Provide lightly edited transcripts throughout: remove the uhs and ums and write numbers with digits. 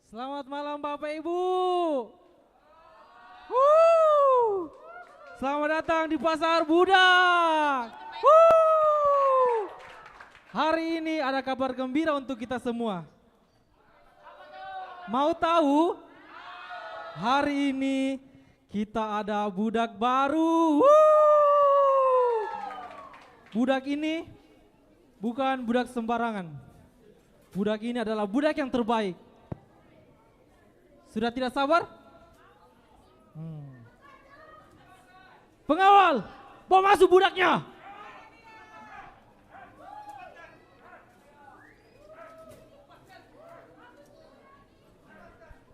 Selamat malam Bapak Ibu. Wuh. Selamat datang di Pasar Budak. Wuh. Hari ini ada kabar gembira untuk kita semua. Mau tahu? Hari ini kita ada budak baru. Wuh. Budak ini bukan budak sembarangan. Budak ini adalah budak yang terbaik. Sudah tidak sabar? Pengawal, bawa masuk budaknya.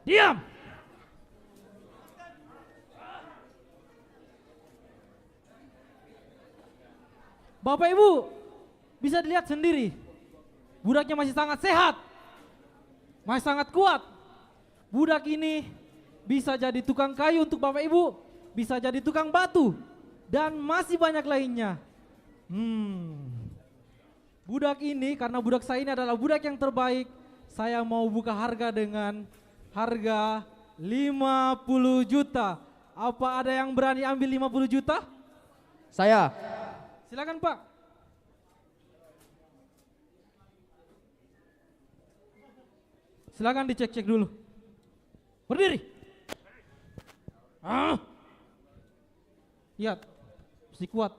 Diam. Bapak Ibu, bisa dilihat sendiri. Budaknya masih sangat sehat. Masih sangat kuat. Budak ini bisa jadi tukang kayu untuk Bapak Ibu, bisa jadi tukang batu, dan masih banyak lainnya. Budak ini, karena budak saya ini adalah budak yang terbaik, saya mau buka harga dengan harga 50 juta. Apa ada yang berani ambil 50 juta? Saya. Silakan Pak. Silakan dicek-cek dulu. Berdiri. Lihat, mesti kuat.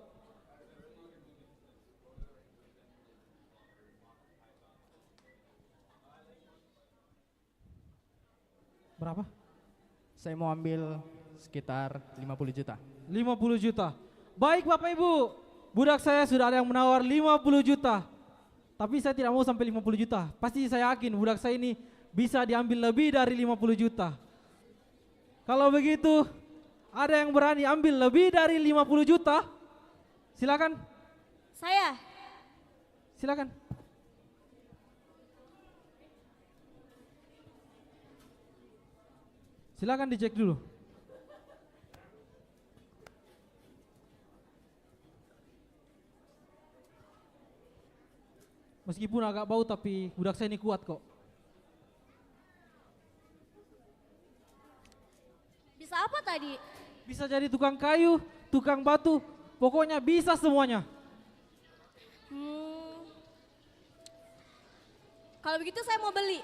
Berapa? Saya mau ambil sekitar 50 juta. 50 juta. Baik Bapak Ibu, budak saya sudah ada yang menawar 50 juta. Tapi saya tidak mau sampai 50 juta. Pasti saya yakin budak saya ini bisa diambil lebih dari 50 juta. Kalau begitu, ada yang berani ambil lebih dari 50 juta? Silakan. Saya. Silakan. Silakan dicek dulu. Meskipun agak bau tapi budak saya ini kuat kok. Bisa apa tadi? Bisa jadi tukang kayu, tukang batu, pokoknya bisa semuanya. Kalau begitu saya mau beli.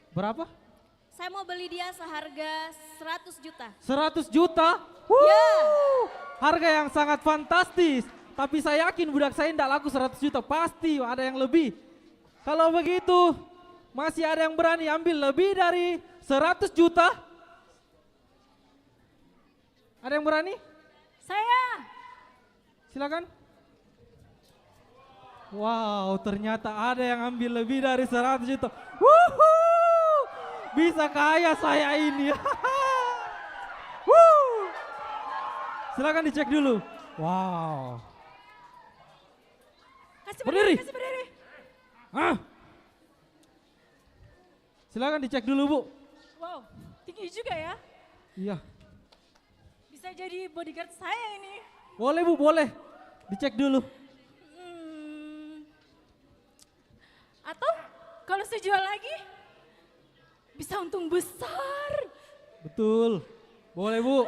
Berapa? Saya mau beli dia seharga 100 juta. 100 juta? Harga yang sangat fantastis. Tapi saya yakin budak saya tidak laku 100 juta. Pasti ada yang lebih. Kalau begitu, masih ada yang berani ambil lebih dari 100 juta? Ada yang berani? Saya. Silakan. Wow, ternyata ada yang ambil lebih dari 100 juta. Wuhuu, bisa kaya saya ini. Silakan dicek dulu. Wow. Kasih Berdiri. Kasih berdiri. Silakan dicek dulu Bu. Wow, tinggi juga ya. Iya. Bisa jadi bodyguard saya ini. Boleh Bu, boleh. Dicek dulu. Atau kalau saya jual lagi, bisa untung besar. Betul. Boleh Bu.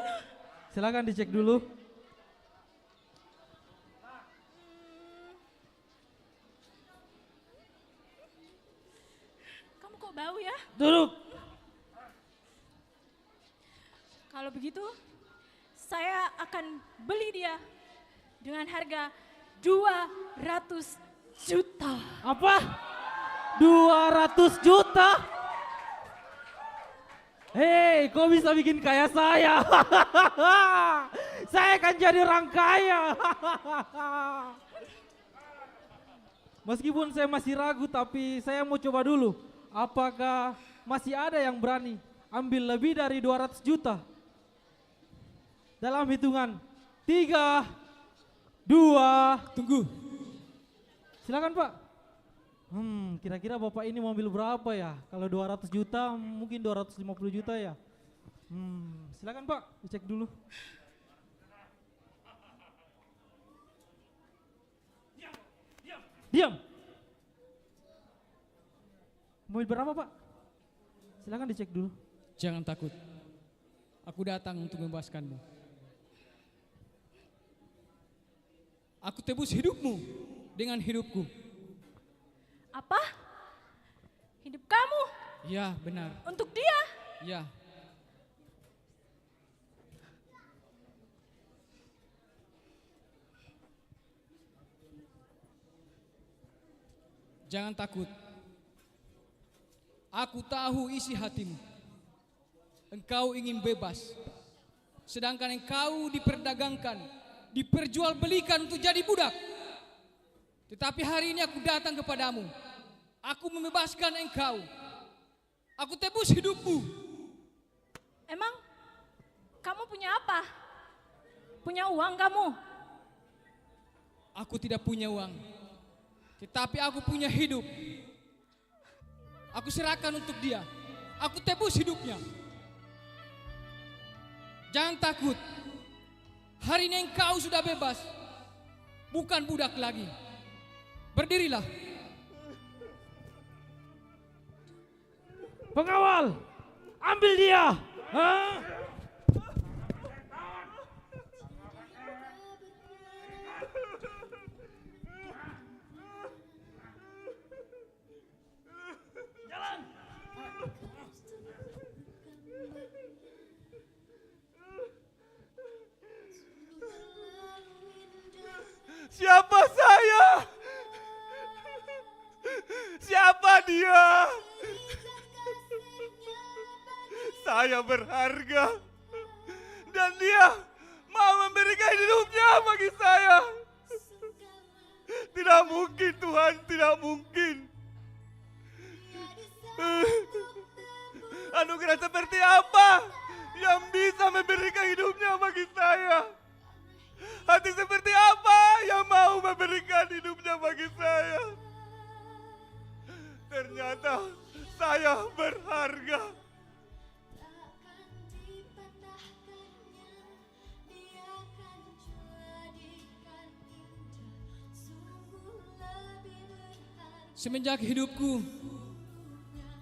Silakan dicek dulu. Kamu kok bau ya? Duduk. Kalau begitu, saya akan beli dia dengan harga 200 juta. Apa? 200 juta? Hei, kok bisa bikin kaya saya? Saya akan jadi orang kaya. Meskipun saya masih ragu, tapi saya mau coba dulu. Apakah masih ada yang berani ambil lebih dari 200 juta? Dalam hitungan 3, 2, Tunggu. silakan Pak. Kira-kira Bapak ini mau ambil berapa ya? Kalau 200 juta mungkin 250 juta ya. Silakan Pak, dicek dulu. Diam. Mau berapa Pak? Silakan dicek dulu. Jangan takut. Aku datang untuk membebaskanmu. Aku tebus hidupmu dengan hidupku. Apa? Hidup kamu Ya, benar. untuk dia? Ya. Jangan takut. Aku tahu isi hatimu. Engkau ingin bebas. Sedangkan engkau diperdagangkan, diperjualbelikan untuk jadi budak. Tetapi hari ini aku datang kepadamu. Aku membebaskan engkau. Aku tebus hidupmu. Emang kamu punya apa? Punya uang kamu? Aku tidak punya uang. Tetapi aku punya hidup. Aku serahkan untuk dia. Aku tebus hidupnya. Jangan takut. Hari ini engkau sudah bebas. Bukan budak lagi. Berdirilah. Pengawal, ambil dia. Hah? Siapa saya? Siapa dia? Saya berharga dan dia mau memberikan hidupnya bagi saya. Tidak mungkin Tuhan, tidak mungkin. Anugerah seperti apa yang bisa memberikan hidupnya bagi saya? Hati seperti apa yang mau memberikan hidupnya bagi saya? Ternyata saya berharga. Semenjak hidupku,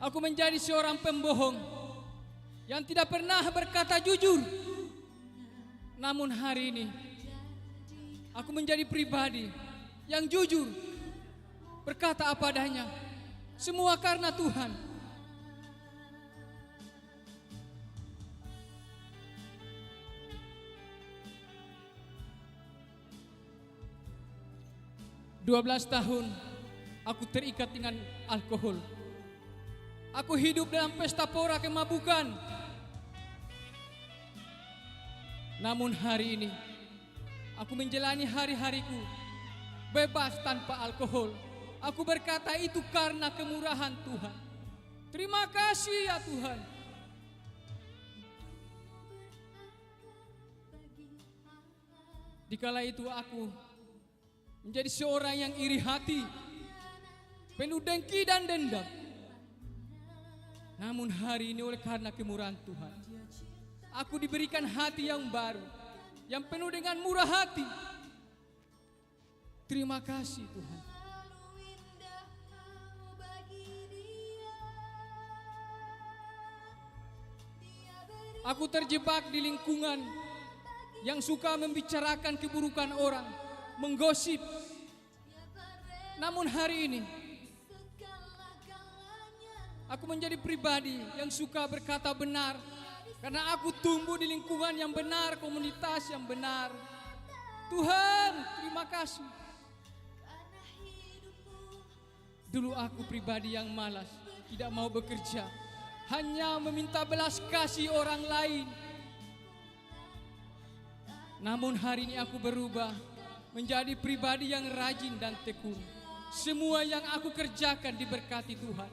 aku menjadi seorang pembohong yang tidak pernah berkata jujur. Namun hari ini, aku menjadi pribadi yang jujur, berkata apa adanya. Semua karena Tuhan. "12 tahun aku terikat dengan alkohol. Aku hidup dalam pesta pora kemabukan. Namun hari ini, aku menjalani hari-hariku bebas tanpa alkohol. Aku berkata itu karena kemurahan Tuhan. Terima kasih ya Tuhan." Dikala itu aku menjadi seorang yang iri hati, penuh dengki dan dendam. Namun hari ini oleh karena kemurahan Tuhan, aku diberikan hati yang baru, yang penuh dengan murah hati. Terima kasih Tuhan. Aku terjebak di lingkungan yang suka membicarakan keburukan orang, menggosip. Namun hari ini, aku menjadi pribadi yang suka berkata benar, karena aku tumbuh di lingkungan yang benar, komunitas yang benar. Tuhan, terima kasih. Dulu aku pribadi yang malas, tidak mau bekerja, hanya meminta belas kasih orang lain. Namun hari ini aku berubah menjadi pribadi yang rajin dan tekun. Semua yang aku kerjakan diberkati Tuhan.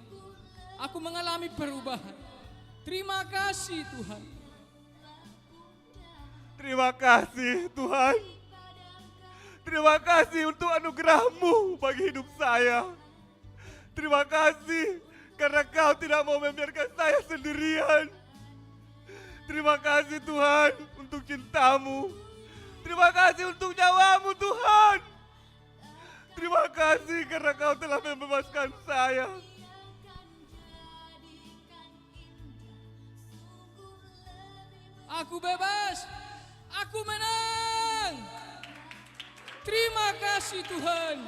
Aku mengalami perubahan. Terima kasih Tuhan. Terima kasih Tuhan. Terima kasih untuk anugerah-Mu bagi hidup saya. Terima kasih karena Kau tidak mau membiarkan saya sendirian. Terima kasih Tuhan untuk cinta-Mu. Terima kasih untuk nyawa-Mu Tuhan. Terima kasih karena Kau telah membebaskan saya. Aku bebas. Aku menang. Terima kasih Tuhan.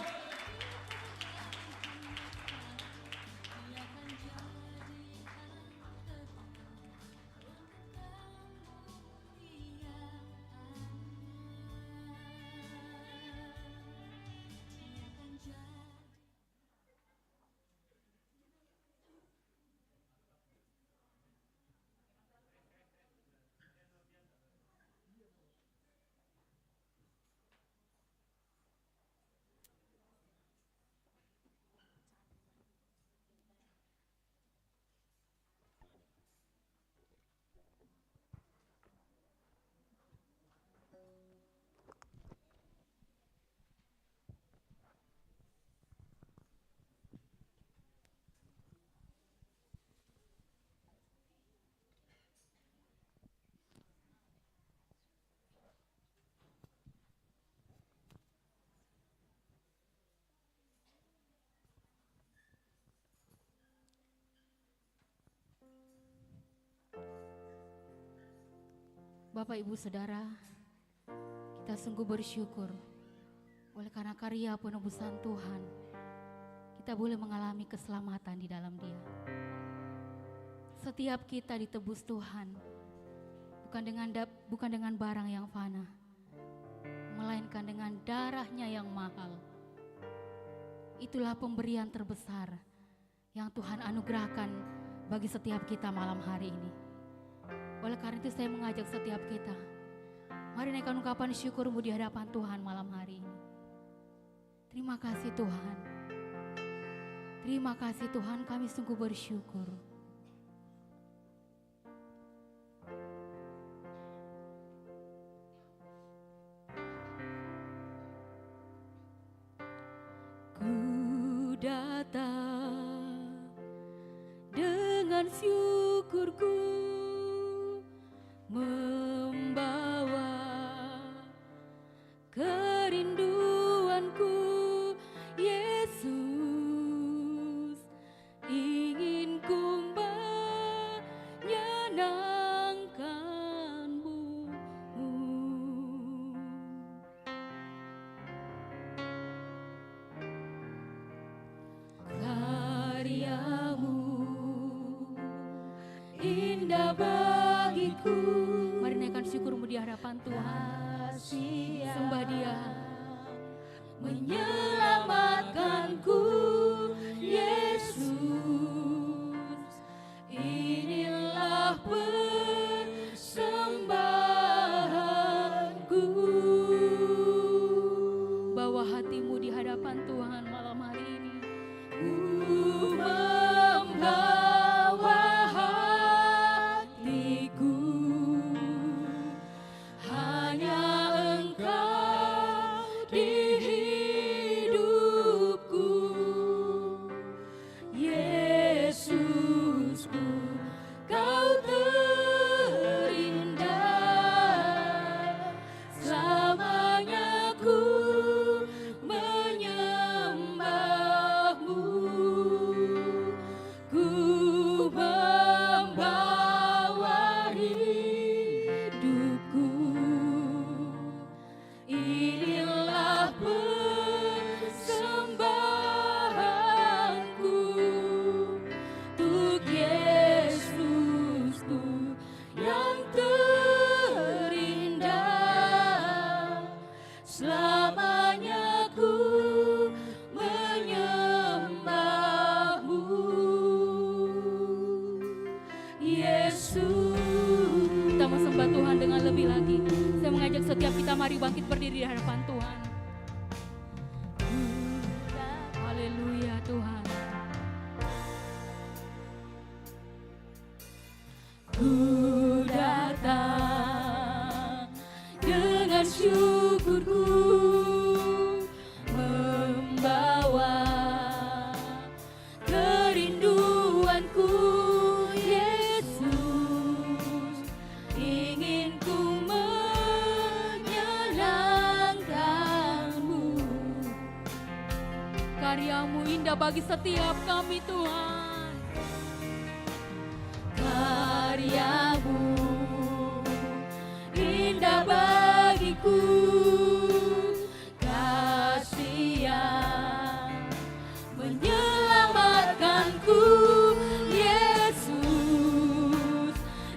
Bapak Ibu Saudara, kita sungguh bersyukur oleh karena karya penebusan Tuhan, kita boleh mengalami keselamatan di dalam Dia. Setiap kita ditebus Tuhan, bukan dengan barang yang fana, melainkan dengan darah-Nya yang mahal. Itulah pemberian terbesar yang Tuhan anugerahkan bagi setiap kita malam hari ini. Oleh karena itu saya mengajak setiap kita, mari naikkan ungkapan syukurmu di hadapan Tuhan malam hari ini. Terima kasih Tuhan. Terima kasih Tuhan, kami sungguh bersyukur. Ku datang dengan syukurku, membawa kerinduanku, Yesus, ingin ku menyenangkan-Mu. Karya-Mu indah bagiku. Mari naikkan syukurmu di hadapan Tuhan. Sembah Dia. Menyelamatkanku, Yesus, inilah persembahanku. Bawa hatimu di hadapan Tuhan malam hari ini. Ku membawa hatiku, hanya Engkau di hidupku, Yesusku, Kau terindah. Selamanya ku menyembah-Mu, ku membawa hidupku, inilah persembahanku untuk Yesusku yang terindah. Selamanya ku menyembah-Mu, Yesus. Kita mau sembah Tuhan dengan lebih lagi. Saya mengajak setiap kita, mari bangkit berdiri di hadapan Tuhan. Haleluya Tuhan. Ku datang dengan syukurku, membawa kerinduanku, Yesus, ingin ku menyenangkan-Mu. Karya-Mu indah bagi setiap kami Tuhan. Karya-Mu Tuhanku, kasih yang menyelamatkanku. Yesus,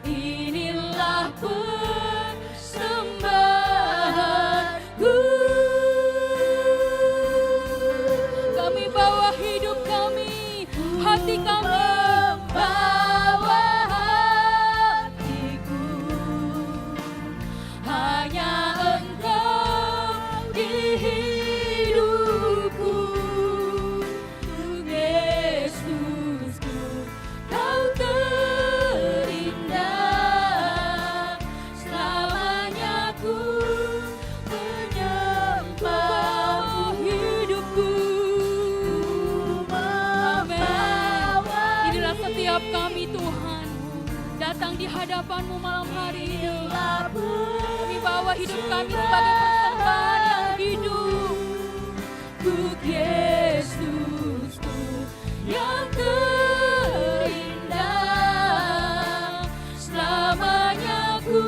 inilah persembahanku. Kami bawa hidup kami, hati kami, bawa hatiku. Hanya Engkau di hidupku. Yesusku, Kau terindah. Selamanya ku menyembah hidupku. Amin. Inilah setiap kami Tuhan, datang di hadapan-Mu malam hari ini. Kami bawa hidup kami sebagai persembahan yang hidup. Untuk Yesusku yang terindah. Selamanya ku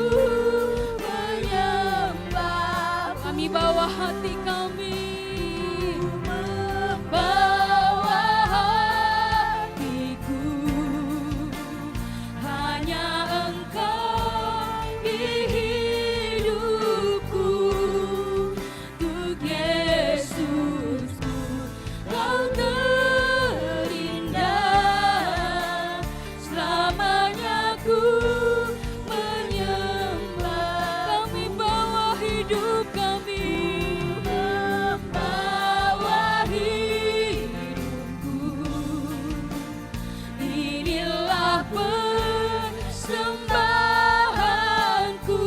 menyembah. Kami bawa hati kami, membawa hatiku. Hanya Engkau di hidupku. Untuk Yesusku Kau terindah. Selamanya ku menyembah. Kami bawa hidup kami, membawa hidupku. Inilah persembahanku.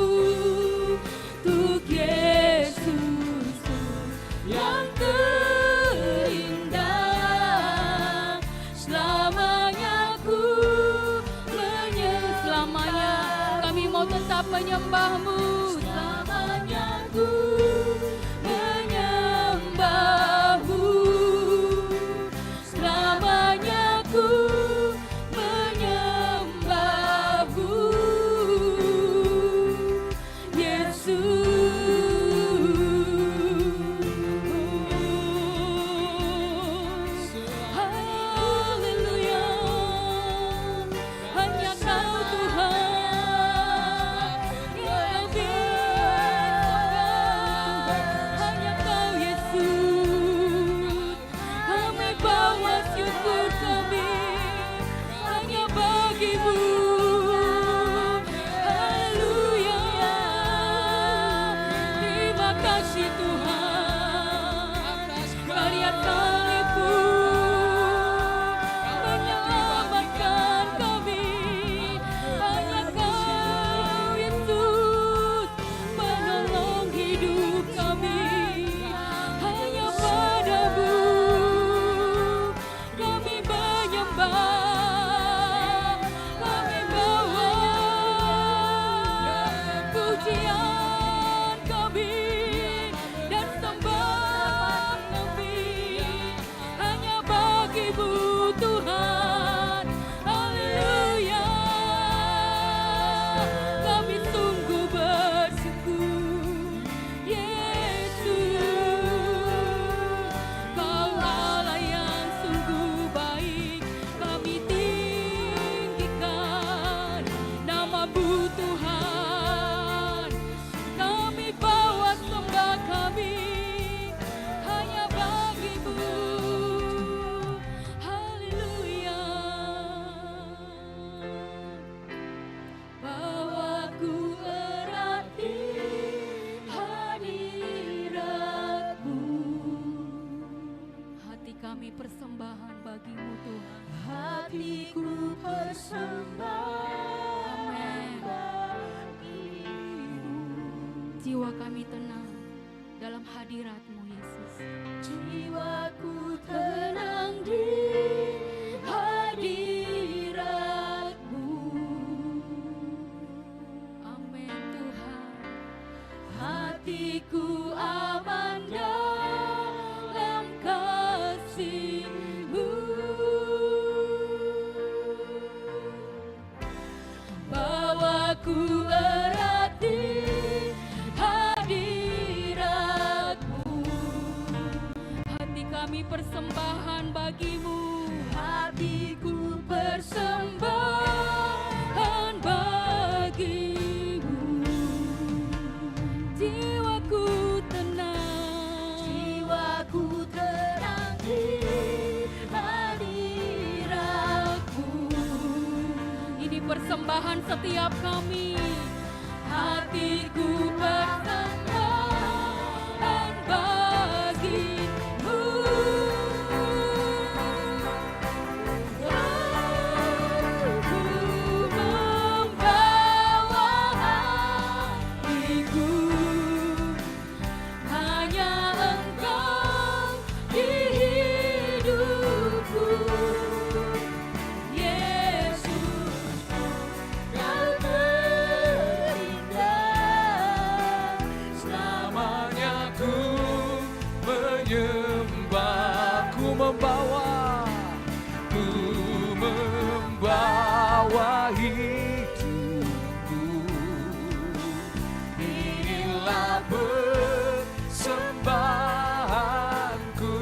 Untuk Yesusku yang terindah. Selamanya ku selamanya kami mau tetap menyembah-Mu. Selamanya ku menyembah-Mu. Selamanya ku menyembah-Mu. Yesus, haleluya. Hanya Kau Tuhan yang disembah. Hanya Kau Yesus. Kami bawa syukur kami hanya bagi-Mu. Haleluya. Terima kasih Tuhan. Karya salib-Mu menyelamatkan kami. Hanya Kau Yesus menolong hidup kami. Hanya pada-Mu kami menyembah. Kami bawa pujian kami dan sembah kami hanya bagi-Mu Tuhan. Haleluya. Kami sungguh bersyukur. Yesus, Kau Allah yang sungguh baik. Kami tinggikan nama-Mu Tuhan. Kami bawa sembah kami hanya bagi-Mu. Haleluya. Bahwa ku erat di hadirat-Mu. Hati kami persembahan bagi-Mu Tuhan. Hatiku persembahan bagi-Mu. Jiwa kami tenang dalam hadirat-Mu Yesus. Jiwaku tenang di hadirat-Mu. Amin Tuhan. Hatiku aman dalam kasih-Mu. Bawa ku erat di hadirat-Mu. persembahan bagimu. Hatiku persembahan bagimu. Jiwaku tenang di hadiratmu. Ini persembahan setiap kami. Hatiku persembahan bagimu. Aku membawa hatiku, hanya Engkau di hidupku. Yesus, Kau terindah. Selamanya ku menyembah, ku membawa hidupku. Inilah persembahanku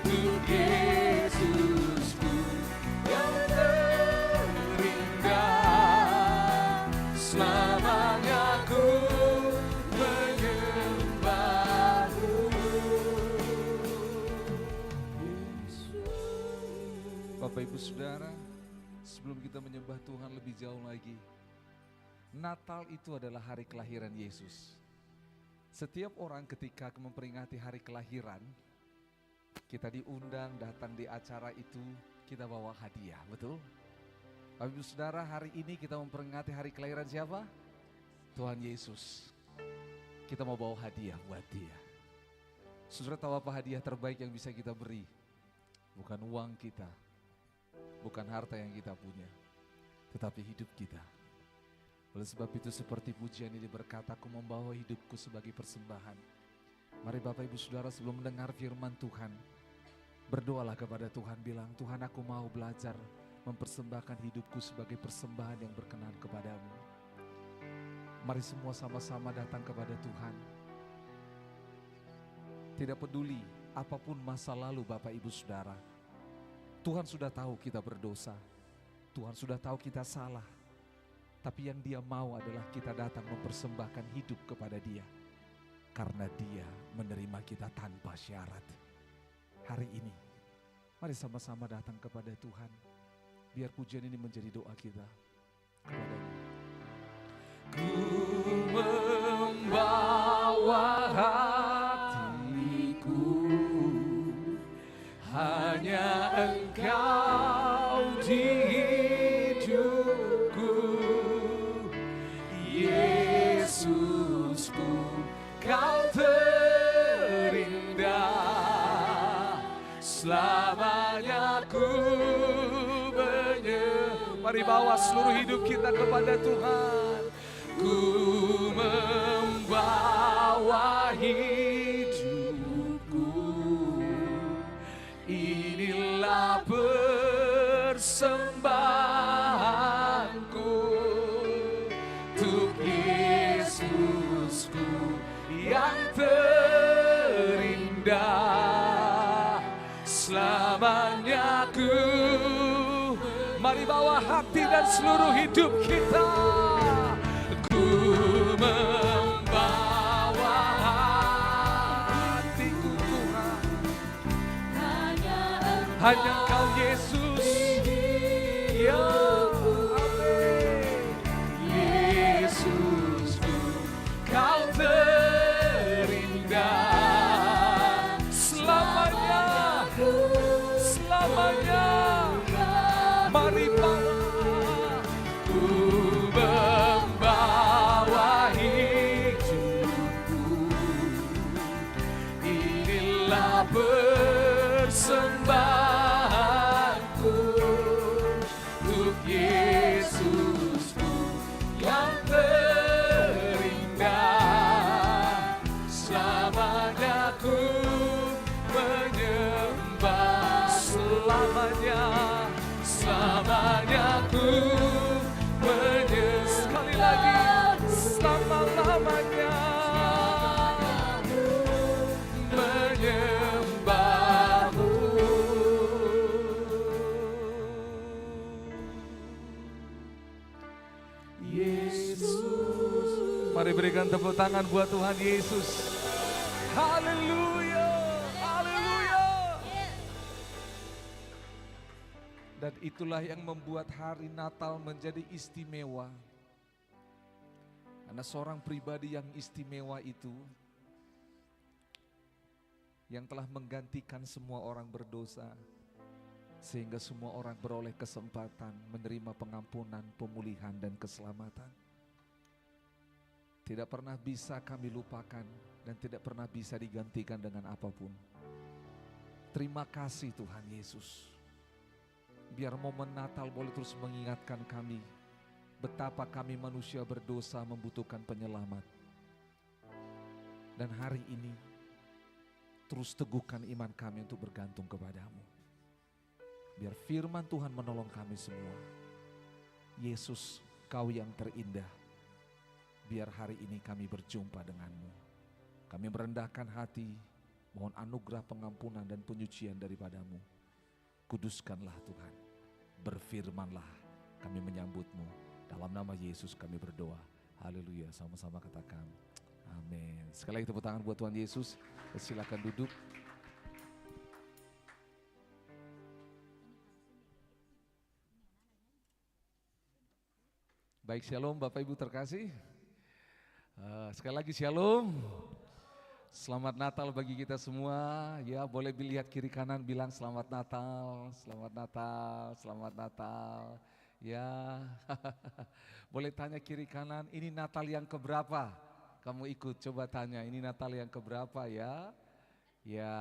untuk Yesusku yang terindah. Selamanya ku menyembahmu. Bapak Ibu Saudara, sebelum kita menyembah Tuhan lebih jauh lagi, Natal itu adalah hari kelahiran Yesus. Setiap orang ketika memperingati hari kelahiran, kita diundang datang di acara itu, kita bawa hadiah, betul? Bapak Ibu Saudara, hari ini kita memperingati hari kelahiran siapa? Tuhan Yesus. Kita mau bawa hadiah buat dia. Saudara tahu apa hadiah terbaik yang bisa kita beri? Bukan uang kita, bukan harta yang kita punya, tetapi hidup kita. Oleh sebab itu seperti pujian ini berkata, aku membawa hidupku sebagai persembahan. Mari Bapak Ibu Saudara sebelum mendengar firman Tuhan, berdoalah kepada Tuhan, bilang, Tuhan aku mau belajar mempersembahkan hidupku sebagai persembahan yang berkenan kepadamu. Mari semua sama-sama datang kepada Tuhan. Tidak peduli apapun masa lalu Bapak Ibu Saudara, Tuhan sudah tahu kita berdosa, Tuhan sudah tahu kita salah. Tapi yang Dia mau adalah kita datang mempersembahkan hidup kepada Dia. Karena Dia menerima kita tanpa syarat. Hari ini, mari sama-sama datang kepada Tuhan. Biar pujian ini menjadi doa kita kepada-Nya. Ku membawa hatiku, hanya Engkau di hidupku. Yesusku, Kau terindah. Selamanya ku menyembah. Mari bawa seluruh hidup kita kepada Tuhan. Ku membawa hidupku, inilah persembahanku untuk Yesusku yang terindah. Selamanya ku, mari bawa hati dan seluruh hidup kita. Ku membawa hatiku Tuhan, hanya Engkau Yesus yang Yesusku, Kau terindah. Selamanya, selamanya, mari bawa. Ku membawa hidupku, inilah persembahanku untuk Yesusku yang terindah. Selamanya ku menyembah, selamanya, selamanya ku menyembah. Sekali lagi, selama-lamanya menyembah. Mari berikan tepuk tangan buat Tuhan Yesus. Haleluya, haleluya. Dan itulah yang membuat hari Natal menjadi istimewa. Karena seorang pribadi yang istimewa itu, yang telah menggantikan semua orang berdosa, sehingga semua orang beroleh kesempatan menerima pengampunan, pemulihan, dan keselamatan. Tidak pernah bisa kami lupakan dan tidak pernah bisa digantikan dengan apapun. Terima kasih Tuhan Yesus. Biar momen Natal boleh terus mengingatkan kami betapa kami manusia berdosa membutuhkan penyelamat. Dan hari ini terus teguhkan iman kami untuk bergantung kepadamu. Biar firman Tuhan menolong kami semua. Yesus, Kau yang terindah. Biar hari ini kami berjumpa denganmu. Kami merendahkan hati, mohon anugerah pengampunan dan penyucian daripadamu. Kuduskanlah Tuhan, berfirmanlah, kami menyambutmu. Dalam nama Yesus kami berdoa. Haleluya, sama-sama katakan amin. Sekali lagi tepuk tangan buat Tuhan Yesus. Silakan duduk. Baik, shalom Bapak Ibu terkasih. Sekali lagi shalom. Selamat Natal bagi kita semua. Ya, boleh dilihat kiri kanan bilang selamat Natal, selamat Natal, selamat Natal. Ya, boleh tanya kiri kanan, ini Natal yang keberapa? Kamu ikut coba tanya, ini Natal yang keberapa ya? Ya,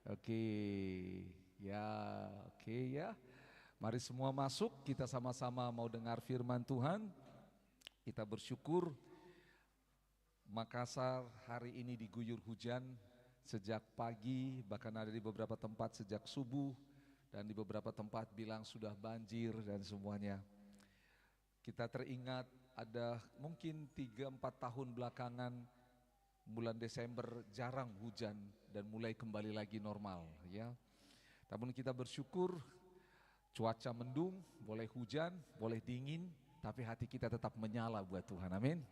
oke, ya, oke ya. Mari semua masuk, kita sama-sama mau dengar firman Tuhan. Kita bersyukur Makassar hari ini diguyur hujan sejak pagi, bahkan ada di beberapa tempat sejak subuh, dan di beberapa tempat bilang sudah banjir dan semuanya. Kita teringat ada mungkin 3-4 tahun belakangan bulan Desember jarang hujan dan mulai kembali lagi normal ya. Namun kita bersyukur cuaca mendung, boleh hujan, boleh dingin, tapi hati kita tetap menyala buat Tuhan, amin.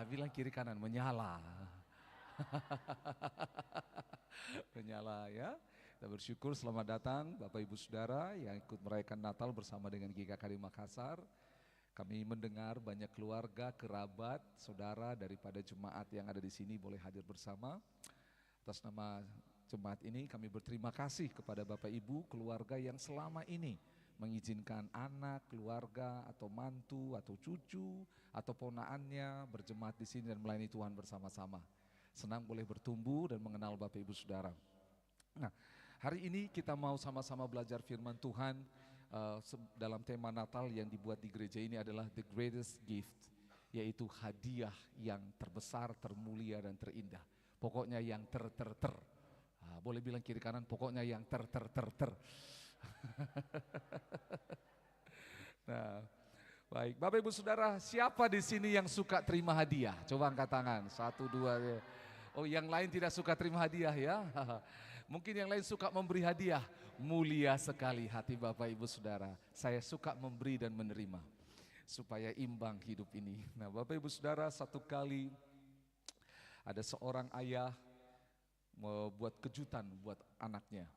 Bilang kiri kanan, menyala. Menyala ya. Kita bersyukur selamat datang Bapak Ibu Saudara yang ikut merayakan Natal bersama dengan GKKD Makassar. Kami mendengar banyak keluarga, kerabat, saudara daripada jemaat yang ada di sini boleh hadir bersama. Atas nama jemaat ini kami berterima kasih kepada Bapak Ibu keluarga yang selama ini mengizinkan anak, keluarga, atau mantu, atau cucu, atau ponaannya berjemaat di sini dan melayani Tuhan bersama-sama. Senang boleh bertumbuh dan mengenal Bapak Ibu Saudara. Nah, hari ini kita mau sama-sama belajar firman Tuhan dalam tema Natal yang dibuat di gereja ini adalah The Greatest Gift, yaitu hadiah yang terbesar, termulia, dan terindah. Pokoknya yang ter. Boleh bilang kiri kanan, pokoknya yang ter. Nah, baik, Bapak Ibu Saudara, siapa di sini yang suka terima hadiah? Coba angkat tangan, 1, 2. Ya. Oh, yang lain tidak suka terima hadiah ya? Mungkin yang lain suka memberi hadiah. Mulia sekali hati Bapak Ibu Saudara. Saya suka memberi dan menerima supaya imbang hidup ini. Nah, Bapak Ibu Saudara, satu kali ada seorang ayah membuat kejutan buat anaknya.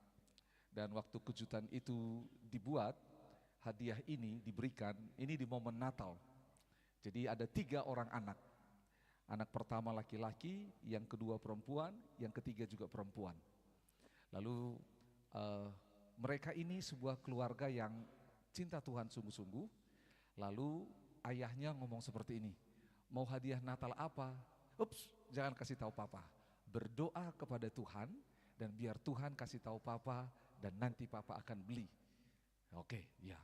Dan waktu kejutan itu dibuat, hadiah ini diberikan, ini di momen Natal. Jadi ada 3 orang anak. Anak pertama laki-laki, yang kedua perempuan, yang ketiga juga perempuan. Lalu mereka ini sebuah keluarga yang cinta Tuhan sungguh-sungguh. Lalu ayahnya ngomong seperti ini, mau hadiah Natal apa? Ups, jangan kasih tahu papa. Berdoa kepada Tuhan dan biar Tuhan kasih tahu papa dan nanti papa akan beli. Oke, ya.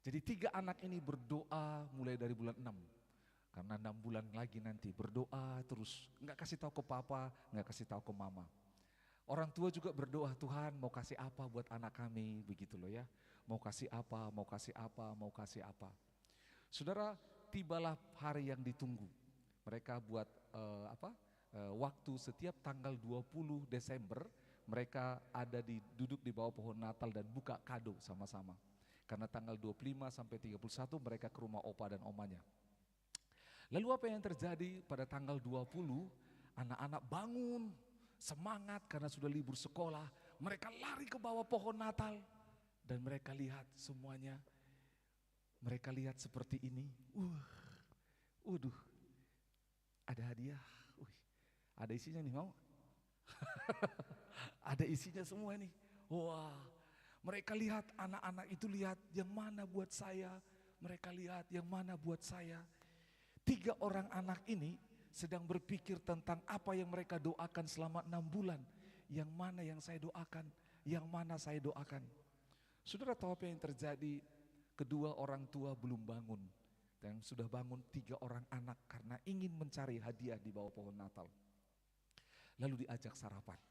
Jadi 3 anak ini berdoa mulai dari bulan 6. Karena 6 bulan lagi nanti berdoa terus. Nggak kasih tahu ke papa, nggak kasih tahu ke mama. Orang tua juga berdoa, Tuhan mau kasih apa buat anak kami, begitu loh ya. Mau kasih apa, mau kasih apa, mau kasih apa. Saudara, tibalah hari yang ditunggu. Mereka buat waktu setiap tanggal 20 Desember, mereka ada duduk di bawah pohon Natal dan buka kado sama-sama. Karena tanggal 25 sampai 31 mereka ke rumah opa dan omanya. Lalu apa yang terjadi pada tanggal 20, anak-anak bangun, semangat karena sudah libur sekolah. Mereka lari ke bawah pohon Natal dan mereka lihat semuanya. Mereka lihat seperti ini. Waduh, ada hadiah. Ada isinya nih, mau? Ada isinya semua nih. Wah, mereka lihat, anak-anak itu lihat yang mana buat saya. Mereka lihat yang mana buat saya. 3 orang anak ini sedang berpikir tentang apa yang mereka doakan selama 6 bulan. Yang mana yang saya doakan, yang mana saya doakan. Saudara tahu apa yang terjadi? Kedua orang tua belum bangun. Dan sudah bangun 3 orang anak karena ingin mencari hadiah di bawah pohon Natal. Lalu diajak sarapan.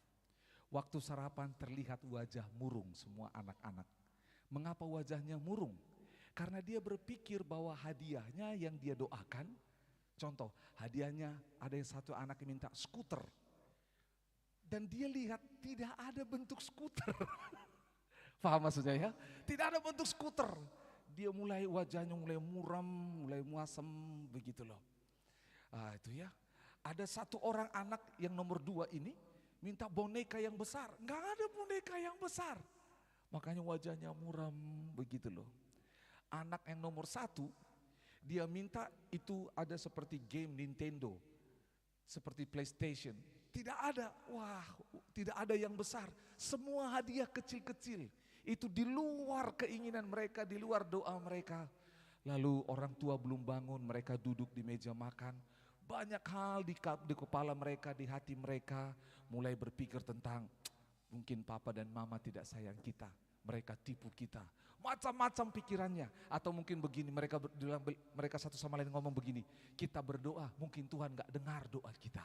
Waktu sarapan terlihat wajah murung semua anak-anak. Mengapa wajahnya murung? Karena dia berpikir bahwa hadiahnya yang dia doakan, contoh hadiahnya ada yang satu anak yang minta skuter. Dan dia lihat tidak ada bentuk skuter. Paham maksudnya ya? Tidak ada bentuk skuter. Dia mulai wajahnya mulai muram, mulai muasem begitu loh. Itu ya. Ada satu orang anak yang nomor 2 ini minta boneka yang besar. Enggak ada boneka yang besar. Makanya wajahnya muram begitu loh. Anak yang nomor 1 dia minta itu ada seperti game Nintendo. Seperti PlayStation. Tidak ada, wah tidak ada yang besar. Semua hadiah kecil-kecil. Itu di luar keinginan mereka, di luar doa mereka. Lalu orang tua belum bangun, mereka duduk di meja makan. Banyak hal di kepala mereka, di hati mereka. Mulai berpikir tentang mungkin papa dan mama tidak sayang kita. Mereka tipu kita. Macam-macam pikirannya. Atau mungkin begini, mereka satu sama lain ngomong begini. Kita berdoa, mungkin Tuhan gak dengar doa kita.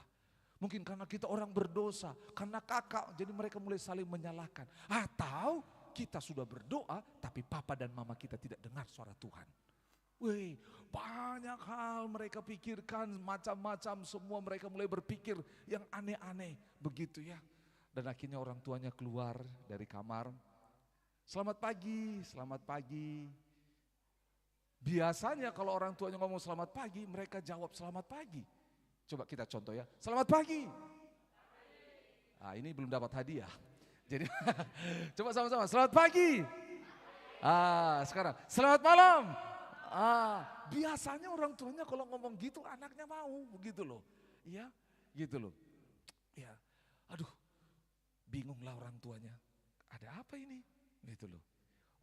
Mungkin karena kita orang berdosa, karena kakak, jadi mereka mulai saling menyalahkan. Atau kita sudah berdoa, tapi papa dan mama kita tidak dengar suara Tuhan. Wih, banyak hal mereka pikirkan, macam-macam, semua mereka mulai berpikir yang aneh-aneh, begitu ya. Dan akhirnya orang tuanya keluar dari kamar. Selamat pagi, selamat pagi. Biasanya kalau orang tuanya ngomong selamat pagi, mereka jawab selamat pagi. Coba kita contoh ya, selamat pagi. Ini belum dapat hadiah. Jadi coba sama-sama, selamat pagi. Sekarang, selamat malam. Biasanya orang tuanya kalau ngomong gitu anaknya mau begitu loh. Ya, gitu loh. Ya, aduh, bingunglah orang tuanya. Ada apa ini? Gitu loh.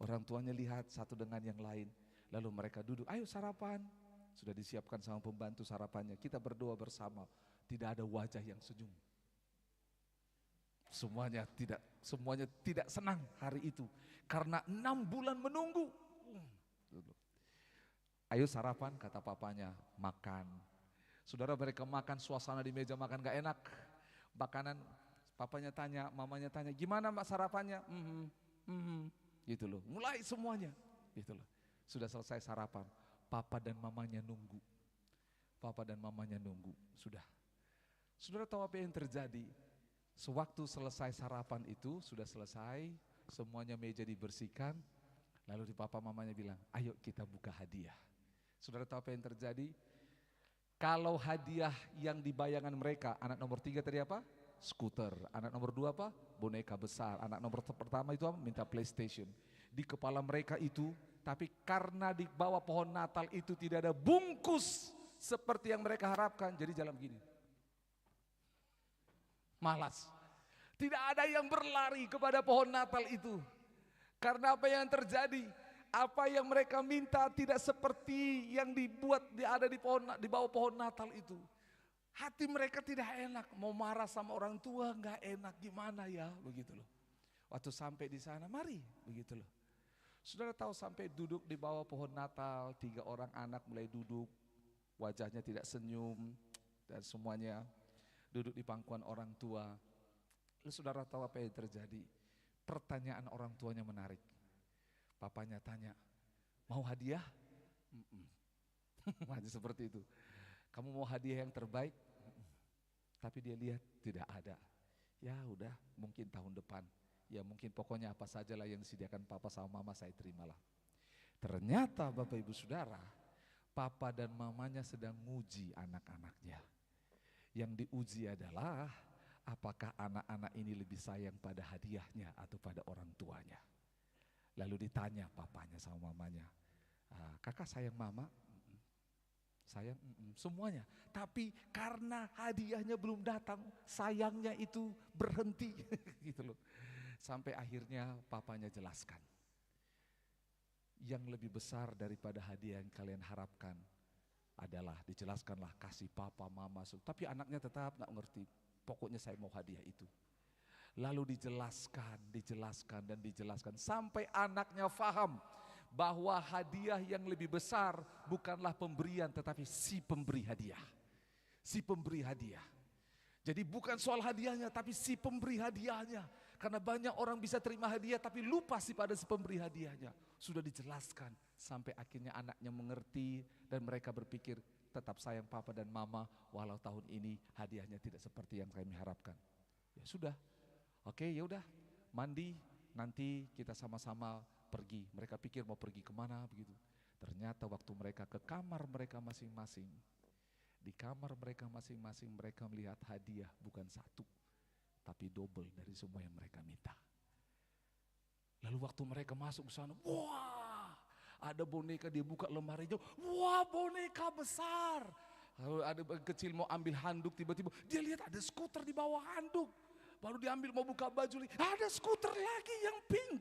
Orang tuanya lihat satu dengan yang lain. Lalu mereka duduk, ayo sarapan. Sudah disiapkan sama pembantu sarapannya. Kita berdoa bersama. Tidak ada wajah yang senyum. Semuanya tidak senang hari itu. Karena 6 bulan menunggu. Ayo sarapan, kata papanya, makan. Saudara, mereka makan, suasana di meja makan gak enak. Makanan, papanya tanya, mamanya tanya, gimana mak sarapannya? Gitu loh, mulai semuanya. Gitu loh. Sudah selesai sarapan, papa dan mamanya nunggu. Papa dan mamanya nunggu, sudah. Saudara tahu apa yang terjadi? Sewaktu selesai sarapan itu, sudah selesai, semuanya meja dibersihkan. Lalu di papa mamanya bilang, ayo kita buka hadiah. Saudara tahu apa yang terjadi? Kalau hadiah yang di bayangan mereka, anak nomor 3 tadi apa? Skuter. Anak nomor 2 apa? Boneka besar. Anak nomor pertama itu apa? Minta PlayStation. Di kepala mereka itu, tapi karena di bawah pohon Natal itu tidak ada bungkus seperti yang mereka harapkan, jadi jalan begini. Malas. Tidak ada yang berlari kepada pohon Natal itu. Karena apa yang terjadi? Apa yang mereka minta tidak seperti yang dibuat ada di bawah pohon Natal itu. Hati mereka tidak enak, mau marah sama orang tua nggak enak, gimana ya, begitu loh. Waktu sampai di sana, mari, begitu loh. Saudara tahu sampai duduk di bawah pohon Natal, 3 orang anak mulai duduk, wajahnya tidak senyum dan semuanya duduk di pangkuan orang tua. Lalu saudara tahu apa yang terjadi? Pertanyaan orang tuanya menarik. Papanya tanya, mau hadiah? Hanya seperti itu. Kamu mau hadiah yang terbaik? Tapi dia lihat tidak ada. Ya udah, mungkin tahun depan. Ya mungkin pokoknya apa sajalah yang disediakan papa sama mama saya terimalah. Ternyata Bapak Ibu Saudara, Papa dan mamanya sedang nguji anak-anaknya. Yang diuji adalah apakah anak-anak ini lebih sayang pada hadiahnya atau pada orang tuanya. Lalu ditanya papanya sama mamanya, kakak sayang mama? Sayang, semuanya. Tapi karena hadiahnya belum datang, sayangnya itu berhenti. Gitu loh. Sampai akhirnya papanya jelaskan. Yang lebih besar daripada hadiah yang kalian harapkan adalah dijelaskanlah kasih papa, mama. Tapi anaknya tetap gak ngerti. Pokoknya saya mau hadiah itu. Lalu dijelaskan dan dijelaskan. Sampai anaknya faham bahwa hadiah yang lebih besar bukanlah pemberian tetapi si pemberi hadiah. Si pemberi hadiah. Jadi bukan soal hadiahnya tapi si pemberi hadiahnya. Karena banyak orang bisa terima hadiah tapi lupa sih pada si pemberi hadiahnya. Sudah dijelaskan sampai akhirnya anaknya mengerti dan mereka berpikir tetap sayang papa dan mama walau tahun ini hadiahnya tidak seperti yang kami harapkan. Ya sudah, oke ya udah mandi nanti kita sama-sama pergi. Mereka pikir mau pergi kemana begitu. Ternyata waktu mereka ke kamar mereka masing-masing. Di kamar mereka masing-masing mereka melihat hadiah bukan satu. Tapi double dari semua yang mereka minta. Lalu waktu mereka masuk ke sana, wah ada boneka, dia buka lemarinya, wah boneka besar. Lalu ada kecil mau ambil handuk, tiba-tiba dia lihat ada skuter di bawah handuk. Baru diambil mau buka baju, ada skuter lagi yang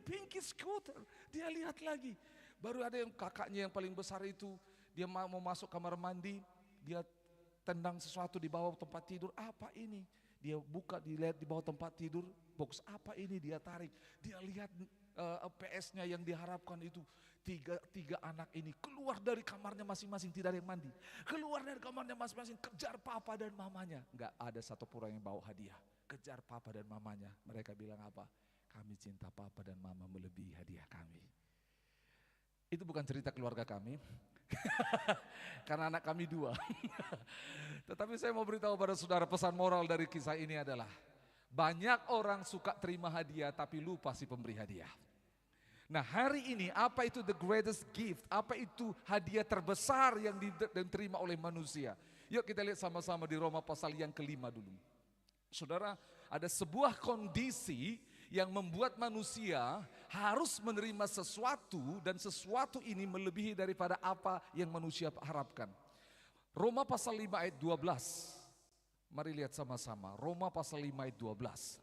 pinky skuter. Dia lihat lagi. Baru ada yang kakaknya yang paling besar itu, dia mau masuk kamar mandi, dia tendang sesuatu di bawah tempat tidur, apa ini? Dia buka, dilihat di bawah tempat tidur, box apa ini, dia tarik. Dia lihat PS-nya yang diharapkan itu. Tiga anak ini keluar dari kamarnya masing-masing, tidak ada yang mandi. Keluar dari kamarnya masing-masing, kejar papa dan mamanya. Enggak ada satu orang yang bawa hadiah. Kejar papa dan mamanya. Mereka bilang apa? Kami cinta papa dan mama melebihi hadiah kami. Itu bukan cerita keluarga kami. Karena anak kami 2. Tetapi saya mau beritahu pada saudara, pesan moral dari kisah ini adalah banyak orang suka terima hadiah tapi lupa si pemberi hadiah. Nah hari ini apa itu the greatest gift? Apa itu hadiah terbesar yang diterima oleh manusia? Yuk kita lihat sama-sama di Roma pasal yang ke-5 dulu. Saudara, ada sebuah kondisi yang membuat manusia harus menerima sesuatu dan sesuatu ini melebihi daripada apa yang manusia harapkan. Roma pasal 5 ayat 12. Mari lihat sama-sama. Roma pasal 5 ayat 12.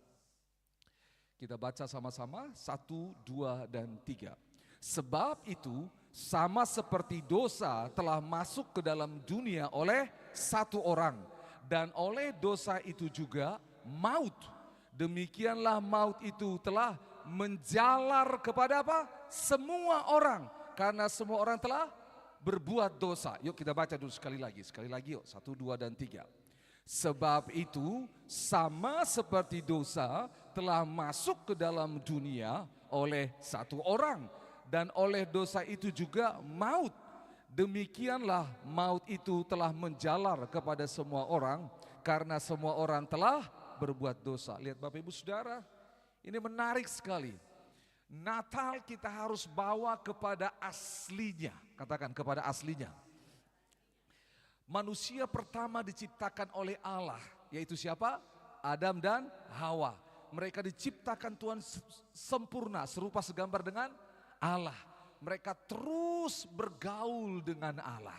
Kita baca sama-sama 1, 2, dan 3. Sebab itu sama seperti dosa telah masuk ke dalam dunia oleh satu orang. Dan oleh dosa itu juga maut. Demikianlah maut itu telah menjalar kepada apa? Semua orang. Karena semua orang telah berbuat dosa. Yuk kita baca dulu sekali lagi yuk. 1, 2, dan 3. Sebab itu sama seperti dosa telah masuk ke dalam dunia oleh satu orang. Dan oleh dosa itu juga maut. Demikianlah maut itu telah menjalar kepada semua orang. Karena semua orang telah berbuat dosa. Lihat Bapak Ibu Saudara, ini menarik sekali. Natal kita harus bawa kepada aslinya. Katakan kepada aslinya. Manusia pertama diciptakan oleh Allah, yaitu siapa? Adam dan Hawa. Mereka diciptakan Tuhan sempurna, serupa segambar dengan Allah. Mereka terus bergaul dengan Allah.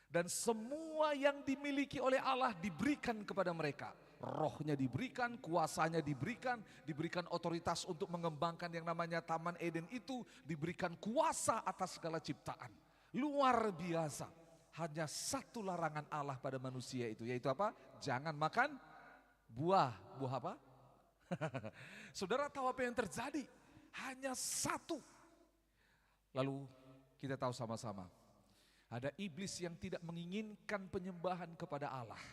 Dan semua yang dimiliki oleh Allah diberikan kepada mereka. Rohnya diberikan, kuasanya diberikan otoritas untuk mengembangkan yang namanya Taman Eden itu, diberikan kuasa atas segala ciptaan. Luar biasa. Hanya satu larangan Allah pada manusia itu, yaitu apa? Jangan makan buah apa? Saudara tahu apa yang terjadi? Hanya satu. Lalu kita tahu sama-sama, ada iblis yang tidak menginginkan penyembahan kepada Allah.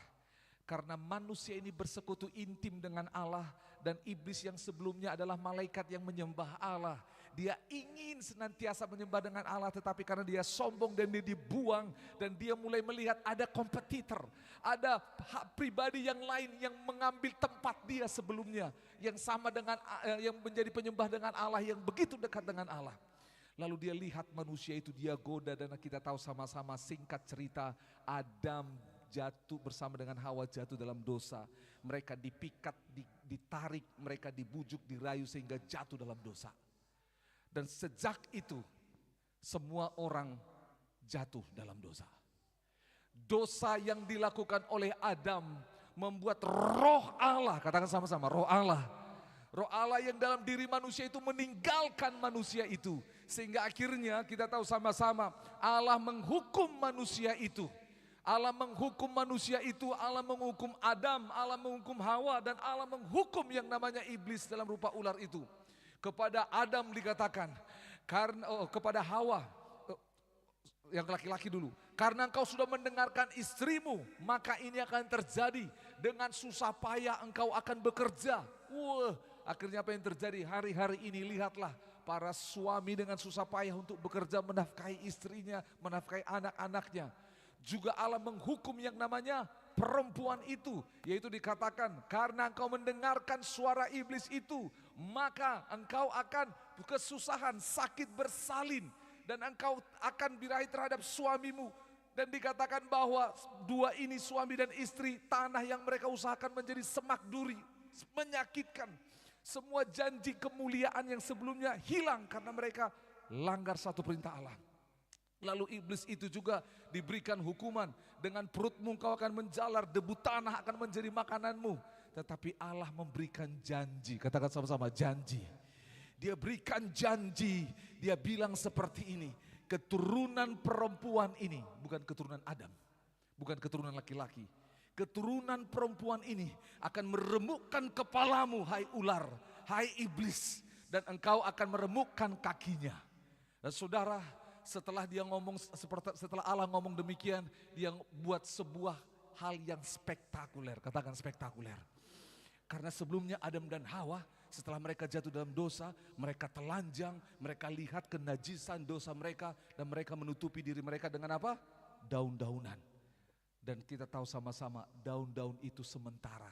Karena manusia ini bersekutu intim dengan Allah, dan iblis yang sebelumnya adalah malaikat yang menyembah Allah. Dia ingin senantiasa menyembah dengan Allah, tetapi karena dia sombong dan dia dibuang, dan dia mulai melihat ada kompetitor, ada hak pribadi yang lain yang mengambil tempat dia sebelumnya, yang sama dengan yang menjadi penyembah dengan Allah, yang begitu dekat dengan Allah. Lalu dia lihat manusia itu, dia goda, dan kita tahu sama-sama singkat cerita, Adam jatuh bersama dengan Hawa jatuh dalam dosa. Mereka dipikat, ditarik, mereka dibujuk, dirayu sehingga jatuh dalam dosa. Dan sejak itu semua orang jatuh dalam dosa. Dosa yang dilakukan oleh Adam membuat roh Allah, katakan sama-sama, roh Allah. Roh Allah yang dalam diri manusia itu meninggalkan manusia itu. Sehingga akhirnya kita tahu sama-sama Allah menghukum manusia itu. Allah menghukum manusia itu, Allah menghukum Adam, Allah menghukum Hawa, dan Allah menghukum yang namanya iblis dalam rupa ular itu. Kepada Adam dikatakan, kepada Hawa, yang laki-laki dulu, karena engkau sudah mendengarkan istrimu, maka ini akan terjadi. Dengan susah payah engkau akan bekerja. Akhirnya apa yang terjadi? Hari-hari ini lihatlah para suami dengan susah payah untuk bekerja menafkahi istrinya, menafkahi anak-anaknya. Juga Allah menghukum yang namanya perempuan itu, yaitu dikatakan karena engkau mendengarkan suara iblis itu, maka engkau akan kesusahan, sakit bersalin, dan engkau akan birahi terhadap suamimu. Dan dikatakan bahwa dua ini suami dan istri, tanah yang mereka usahakan menjadi semak duri, menyakitkan. Semua janji kemuliaan yang sebelumnya hilang karena mereka langgar satu perintah Allah. Lalu iblis itu juga diberikan hukuman, dengan perutmu engkau akan menjalar, debu tanah akan menjadi makananmu. Tetapi Allah memberikan janji, katakan sama-sama, janji. Dia berikan janji, dia bilang seperti ini, keturunan perempuan ini, bukan keturunan Adam, bukan keturunan laki-laki. Keturunan perempuan ini akan meremukkan kepalamu, hai ular, hai iblis, dan engkau akan meremukkan kakinya. Dan saudara, setelah Allah ngomong demikian, dia buat sebuah hal yang spektakuler, katakan spektakuler. Karena sebelumnya Adam dan Hawa, setelah mereka jatuh dalam dosa, mereka telanjang, mereka lihat kenajisan dosa mereka, dan mereka menutupi diri mereka dengan apa? Daun-daunan. Dan kita tahu sama-sama, daun-daun itu sementara.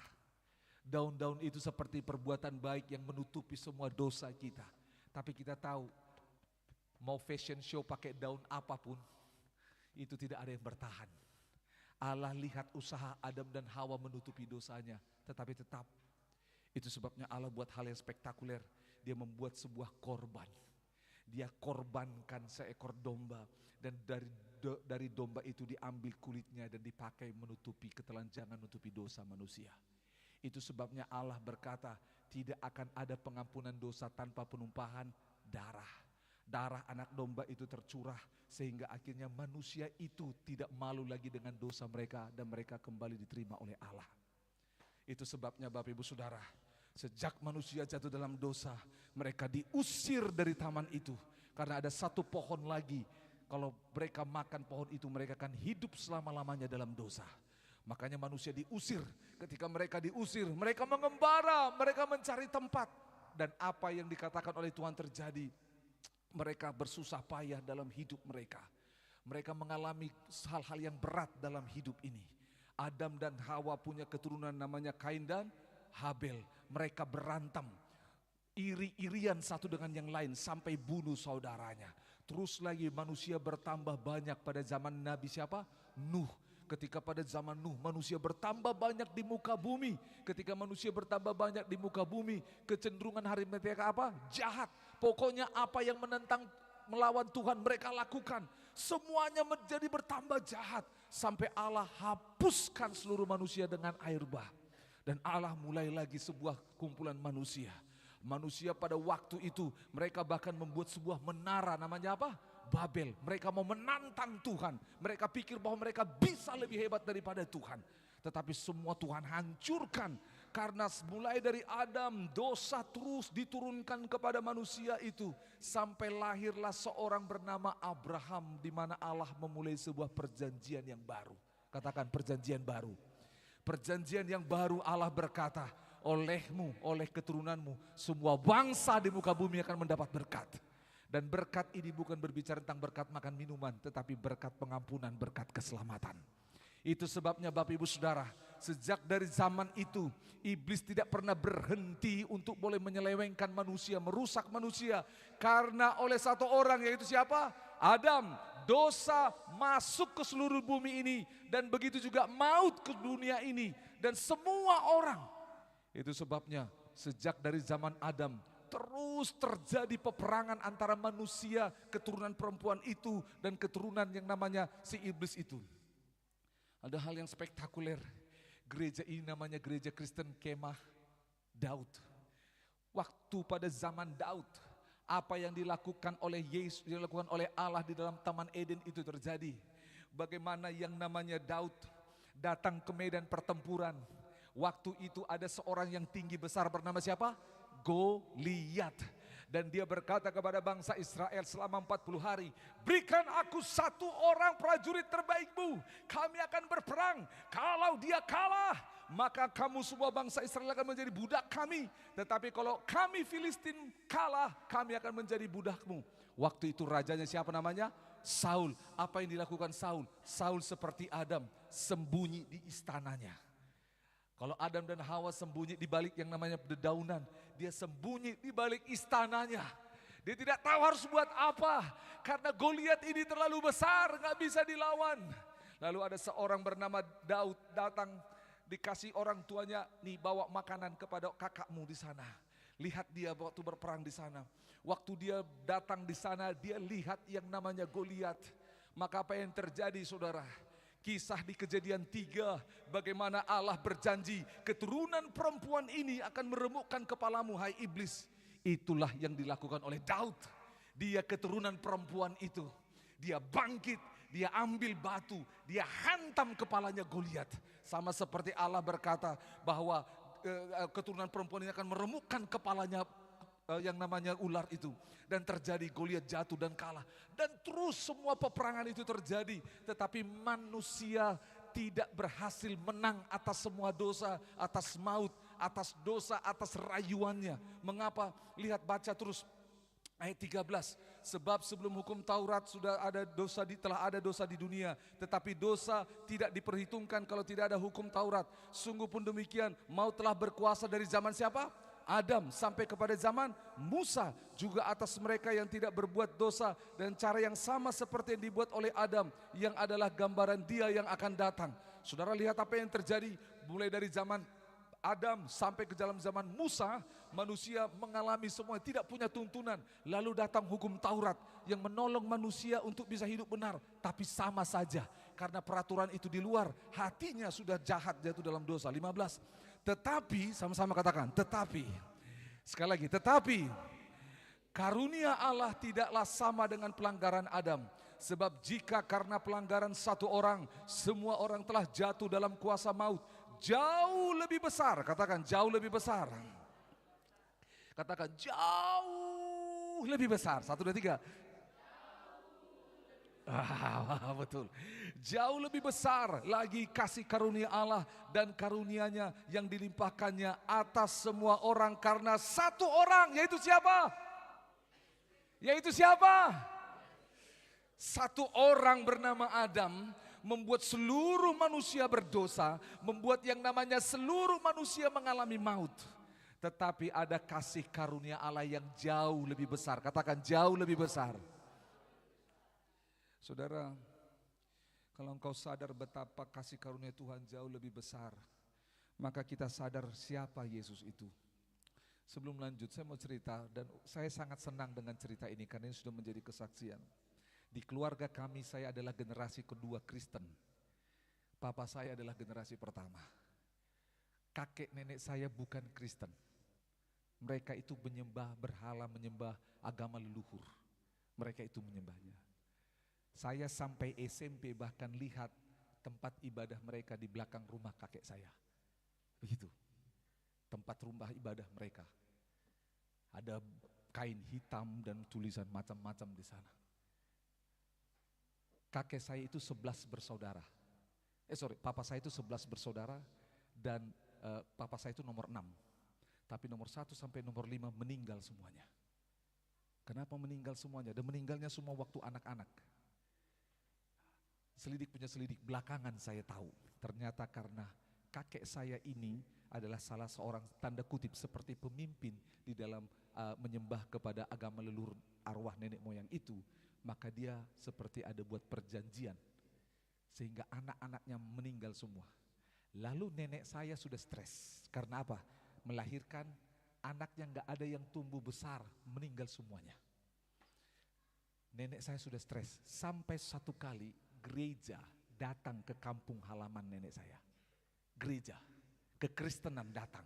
Daun-daun itu seperti perbuatan baik yang menutupi semua dosa kita. Tapi kita tahu, mau fashion show pakai daun apapun, itu tidak ada yang bertahan. Allah lihat usaha Adam dan Hawa menutupi dosanya, tetapi tetap. Itu sebabnya Allah buat hal yang spektakuler. Dia membuat sebuah korban. Dia korbankan seekor domba, dan dari domba itu diambil kulitnya dan dipakai menutupi ketelanjangan, menutupi dosa manusia. Itu sebabnya Allah berkata, tidak akan ada pengampunan dosa tanpa penumpahan darah. Darah anak domba itu tercurah sehingga akhirnya manusia itu tidak malu lagi dengan dosa mereka, dan mereka kembali diterima oleh Allah. Itu sebabnya Bapak Ibu Saudara, sejak manusia jatuh dalam dosa, mereka diusir dari taman itu. Karena ada satu pohon lagi, kalau mereka makan pohon itu mereka akan hidup selama-lamanya dalam dosa. Makanya manusia diusir. Ketika mereka diusir, mereka mengembara, mereka mencari tempat. Dan apa yang dikatakan oleh Tuhan terjadi, mereka bersusah payah dalam hidup mereka. Mereka mengalami hal-hal yang berat dalam hidup ini. Adam dan Hawa punya keturunan namanya Kain dan Habel. Mereka berantem, iri-irian satu dengan yang lain sampai bunuh saudaranya. Terus lagi manusia bertambah banyak pada zaman Nabi siapa? Nuh. Ketika pada zaman Nuh manusia bertambah banyak di muka bumi. Ketika manusia bertambah banyak di muka bumi, kecenderungan hari mereka apa? Jahat. Pokoknya apa yang menentang, melawan Tuhan mereka lakukan. Semuanya menjadi bertambah jahat. Sampai Allah hapuskan seluruh manusia dengan air bah. Dan Allah mulai lagi sebuah kumpulan manusia. Manusia pada waktu itu mereka bahkan membuat sebuah menara, namanya apa? Babel. Mereka mau menantang Tuhan. Mereka pikir bahwa mereka bisa lebih hebat daripada Tuhan. Tetapi semua Tuhan hancurkan. Karena mulai dari Adam, dosa terus diturunkan kepada manusia itu. Sampai lahirlah seorang bernama Abraham, di mana Allah memulai sebuah perjanjian yang baru. Katakan perjanjian baru. Perjanjian yang baru, Allah berkata, olehmu, oleh keturunanmu, semua bangsa di muka bumi akan mendapat berkat. Dan berkat ini bukan berbicara tentang berkat makan minuman, tetapi berkat pengampunan, berkat keselamatan. Itu sebabnya Bapak Ibu Saudara, sejak dari zaman itu iblis tidak pernah berhenti untuk boleh menyelewengkan manusia, merusak manusia. Karena oleh satu orang, yaitu siapa? Adam. Dosa masuk ke seluruh bumi ini dan begitu juga maut ke dunia ini dan semua orang. Itu sebabnya sejak dari zaman Adam terus terjadi peperangan antara manusia, keturunan perempuan itu dan keturunan yang namanya si iblis itu. Ada hal yang spektakuler. Gereja ini namanya gereja Kristen Kemah Daud. Waktu pada zaman Daud, apa yang dilakukan oleh Yesus, dilakukan oleh Allah di dalam Taman Eden itu terjadi. Bagaimana yang namanya Daud datang ke medan pertempuran. Waktu itu ada seorang yang tinggi besar bernama siapa? Goliat. Dan dia berkata kepada bangsa Israel selama 40 hari, berikan aku satu orang prajurit terbaikmu, kami akan berperang. Kalau dia kalah, maka kamu semua bangsa Israel akan menjadi budak kami. Tetapi kalau kami Filistin kalah, kami akan menjadi budakmu. Waktu itu rajanya siapa namanya? Saul. Apa yang dilakukan Saul? Saul seperti Adam, sembunyi di istananya. Kalau Adam dan Hawa sembunyi di balik yang namanya dedaunan, dia sembunyi di balik istananya. Dia tidak tahu harus buat apa, karena Goliat ini terlalu besar, gak bisa dilawan. Lalu ada seorang bernama Daud datang, dikasih orang tuanya, nih bawa makanan kepada kakakmu di sana. Lihat dia waktu berperang di sana. Waktu dia datang di sana, dia lihat yang namanya Goliat. Maka apa yang terjadi, saudara? Kisah di Kejadian 3, bagaimana Allah berjanji keturunan perempuan ini akan meremukkan kepalamu, hai iblis. Itulah yang dilakukan oleh Daud. Dia keturunan perempuan itu. Dia bangkit, dia ambil batu, dia hantam kepalanya Goliat. Sama seperti Allah berkata bahwa keturunan perempuan ini akan meremukkan kepalanya yang namanya ular itu. Dan terjadi, Goliat jatuh dan kalah. Dan terus semua peperangan itu terjadi. Tetapi manusia tidak berhasil menang atas semua dosa, atas maut, atas dosa, atas rayuannya. Mengapa? Lihat, baca terus ayat 13. Sebab sebelum hukum Taurat sudah ada dosa telah ada dosa di dunia, tetapi dosa tidak diperhitungkan kalau tidak ada hukum Taurat. Sungguh pun demikian, maut telah berkuasa dari zaman siapa? Adam sampai kepada zaman Musa, juga atas mereka yang tidak berbuat dosa, dan cara yang sama seperti yang dibuat oleh Adam, yang adalah gambaran dia yang akan datang. Saudara lihat apa yang terjadi mulai dari zaman Adam sampai ke dalam zaman Musa. Manusia mengalami semua, tidak punya tuntunan. Lalu datang hukum Taurat yang menolong manusia untuk bisa hidup benar. Tapi sama saja, karena peraturan itu di luar, hatinya sudah jahat, jatuh dalam dosa. 15. Tetapi, sama-sama katakan, tetapi. Sekali lagi, tetapi karunia Allah tidaklah sama dengan pelanggaran Adam. Sebab jika karena pelanggaran satu orang, semua orang telah jatuh dalam kuasa maut, jauh lebih besar, katakan jauh lebih besar. Katakan jauh lebih besar. 1, 2, 3. Betul. Jauh lebih besar lagi kasih karunia Allah dan karunia-Nya yang dilimpahkannya atas semua orang karena satu orang, yaitu siapa? Yaitu siapa? Satu orang bernama Adam membuat seluruh manusia berdosa, membuat yang namanya seluruh manusia mengalami maut. Tetapi ada kasih karunia Allah yang jauh lebih besar. Katakan jauh lebih besar. Saudara, kalau engkau sadar betapa kasih karunia Tuhan jauh lebih besar, maka kita sadar siapa Yesus itu. Sebelum lanjut, saya mau cerita, dan saya sangat senang dengan cerita ini karena ini sudah menjadi kesaksian. Di keluarga kami, saya adalah generasi kedua Kristen. Papa saya adalah generasi pertama. Kakek nenek saya bukan Kristen. Mereka itu menyembah berhala, menyembah agama leluhur. Mereka itu menyembahnya. Saya sampai SMP bahkan lihat tempat ibadah mereka di belakang rumah kakek saya. Begitu. Tempat rumah ibadah mereka. Ada kain hitam dan tulisan macam-macam di sana. Kakek saya itu 11 bersaudara. Papa saya itu 11 bersaudara dan papa saya itu nomor 6. Tapi nomor 1 sampai nomor 5 meninggal semuanya. Kenapa meninggal semuanya? Dan meninggalnya semua waktu anak-anak. Selidik punya selidik, belakangan saya tahu. Ternyata karena kakek saya ini adalah salah seorang tanda kutip seperti pemimpin di dalam menyembah kepada agama leluhur arwah nenek moyang itu, maka dia seperti ada buat perjanjian sehingga anak-anaknya meninggal semua. Lalu nenek saya sudah stres, karena apa? Melahirkan anaknya nggak ada yang tumbuh besar, meninggal semuanya. Nenek saya sudah stres, sampai satu kali gereja datang ke kampung halaman nenek saya. Gereja, kekristenan datang.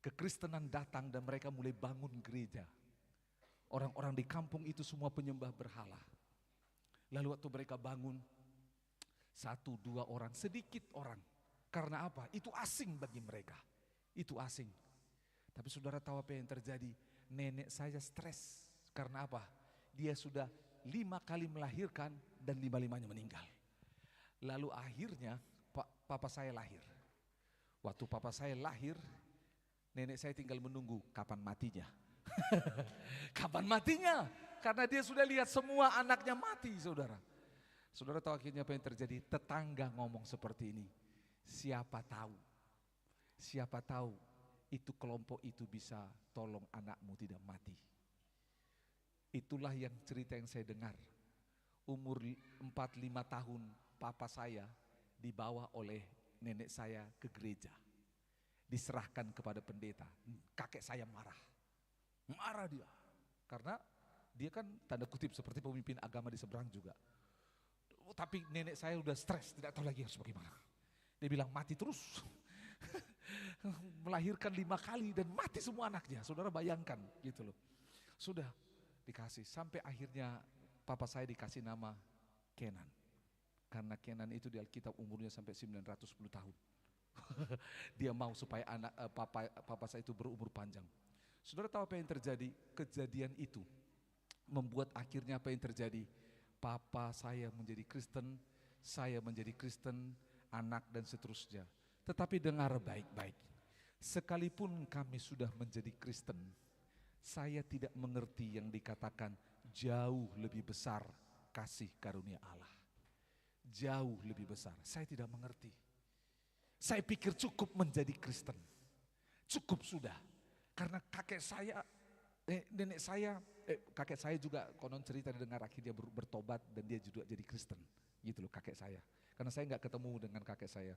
Kekristenan datang dan mereka mulai bangun gereja. Orang-orang di kampung itu semua penyembah berhala. Lalu waktu mereka bangun, 1-2 orang, sedikit orang. Karena apa? Itu asing bagi mereka. Itu asing. Tapi saudara tahu apa yang terjadi? Nenek saya stres. Karena apa? Dia sudah 5 kali melahirkan dan 5-5-nya meninggal. Lalu akhirnya papa saya lahir. Waktu papa saya lahir, nenek saya tinggal menunggu kapan matinya. Kapan matinya? Karena dia sudah lihat semua anaknya mati, saudara. Saudara tahu akhirnya apa yang terjadi? Tetangga ngomong seperti ini. Siapa tahu itu kelompok itu bisa tolong anakmu tidak mati. Itulah yang cerita yang saya dengar. Umur 4-5 tahun papa saya dibawa oleh nenek saya ke gereja. Diserahkan kepada pendeta. Kakek saya marah. Marah dia. Karena dia kan tanda kutip seperti pemimpin agama di seberang juga. Tapi nenek saya udah stres, tidak tahu lagi harus bagaimana. Dia bilang mati terus. Melahirkan 5 kali dan mati semua anaknya. Saudara bayangkan gitu loh. Sudah dikasih sampai akhirnya papa saya dikasih nama Kenan. Karena Kenan itu di Alkitab umurnya sampai 910 tahun. Dia mau supaya papa saya itu berumur panjang. Saudara tahu apa yang terjadi? Kejadian itu membuat akhirnya apa yang terjadi? Papa saya menjadi Kristen, saya menjadi Kristen, anak dan seterusnya. Tetapi dengar baik-baik, sekalipun kami sudah menjadi Kristen, saya tidak mengerti yang dikatakan jauh lebih besar kasih karunia Allah. Jauh lebih besar, saya tidak mengerti. Saya pikir cukup menjadi Kristen, cukup sudah. Karena kakek saya, nenek saya, kakek saya juga konon cerita didengar akhirnya bertobat dan dia juga jadi Kristen. Gitu loh kakek saya. Karena saya nggak ketemu dengan kakek saya.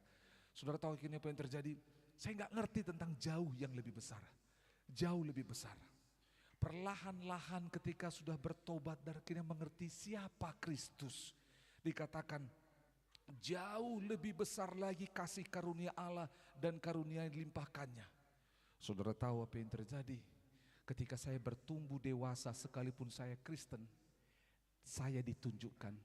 Saudara tahu akhirnya apa yang terjadi? Saya nggak ngerti tentang jauh yang lebih besar. Jauh lebih besar. Perlahan-lahan ketika sudah bertobat dan akhirnya mengerti siapa Kristus. Dikatakan jauh lebih besar lagi kasih karunia Allah dan karunia yang dilimpahkannya. Saudara tahu apa yang terjadi? Ketika saya bertumbuh dewasa sekalipun saya Kristen, saya ditunjukkan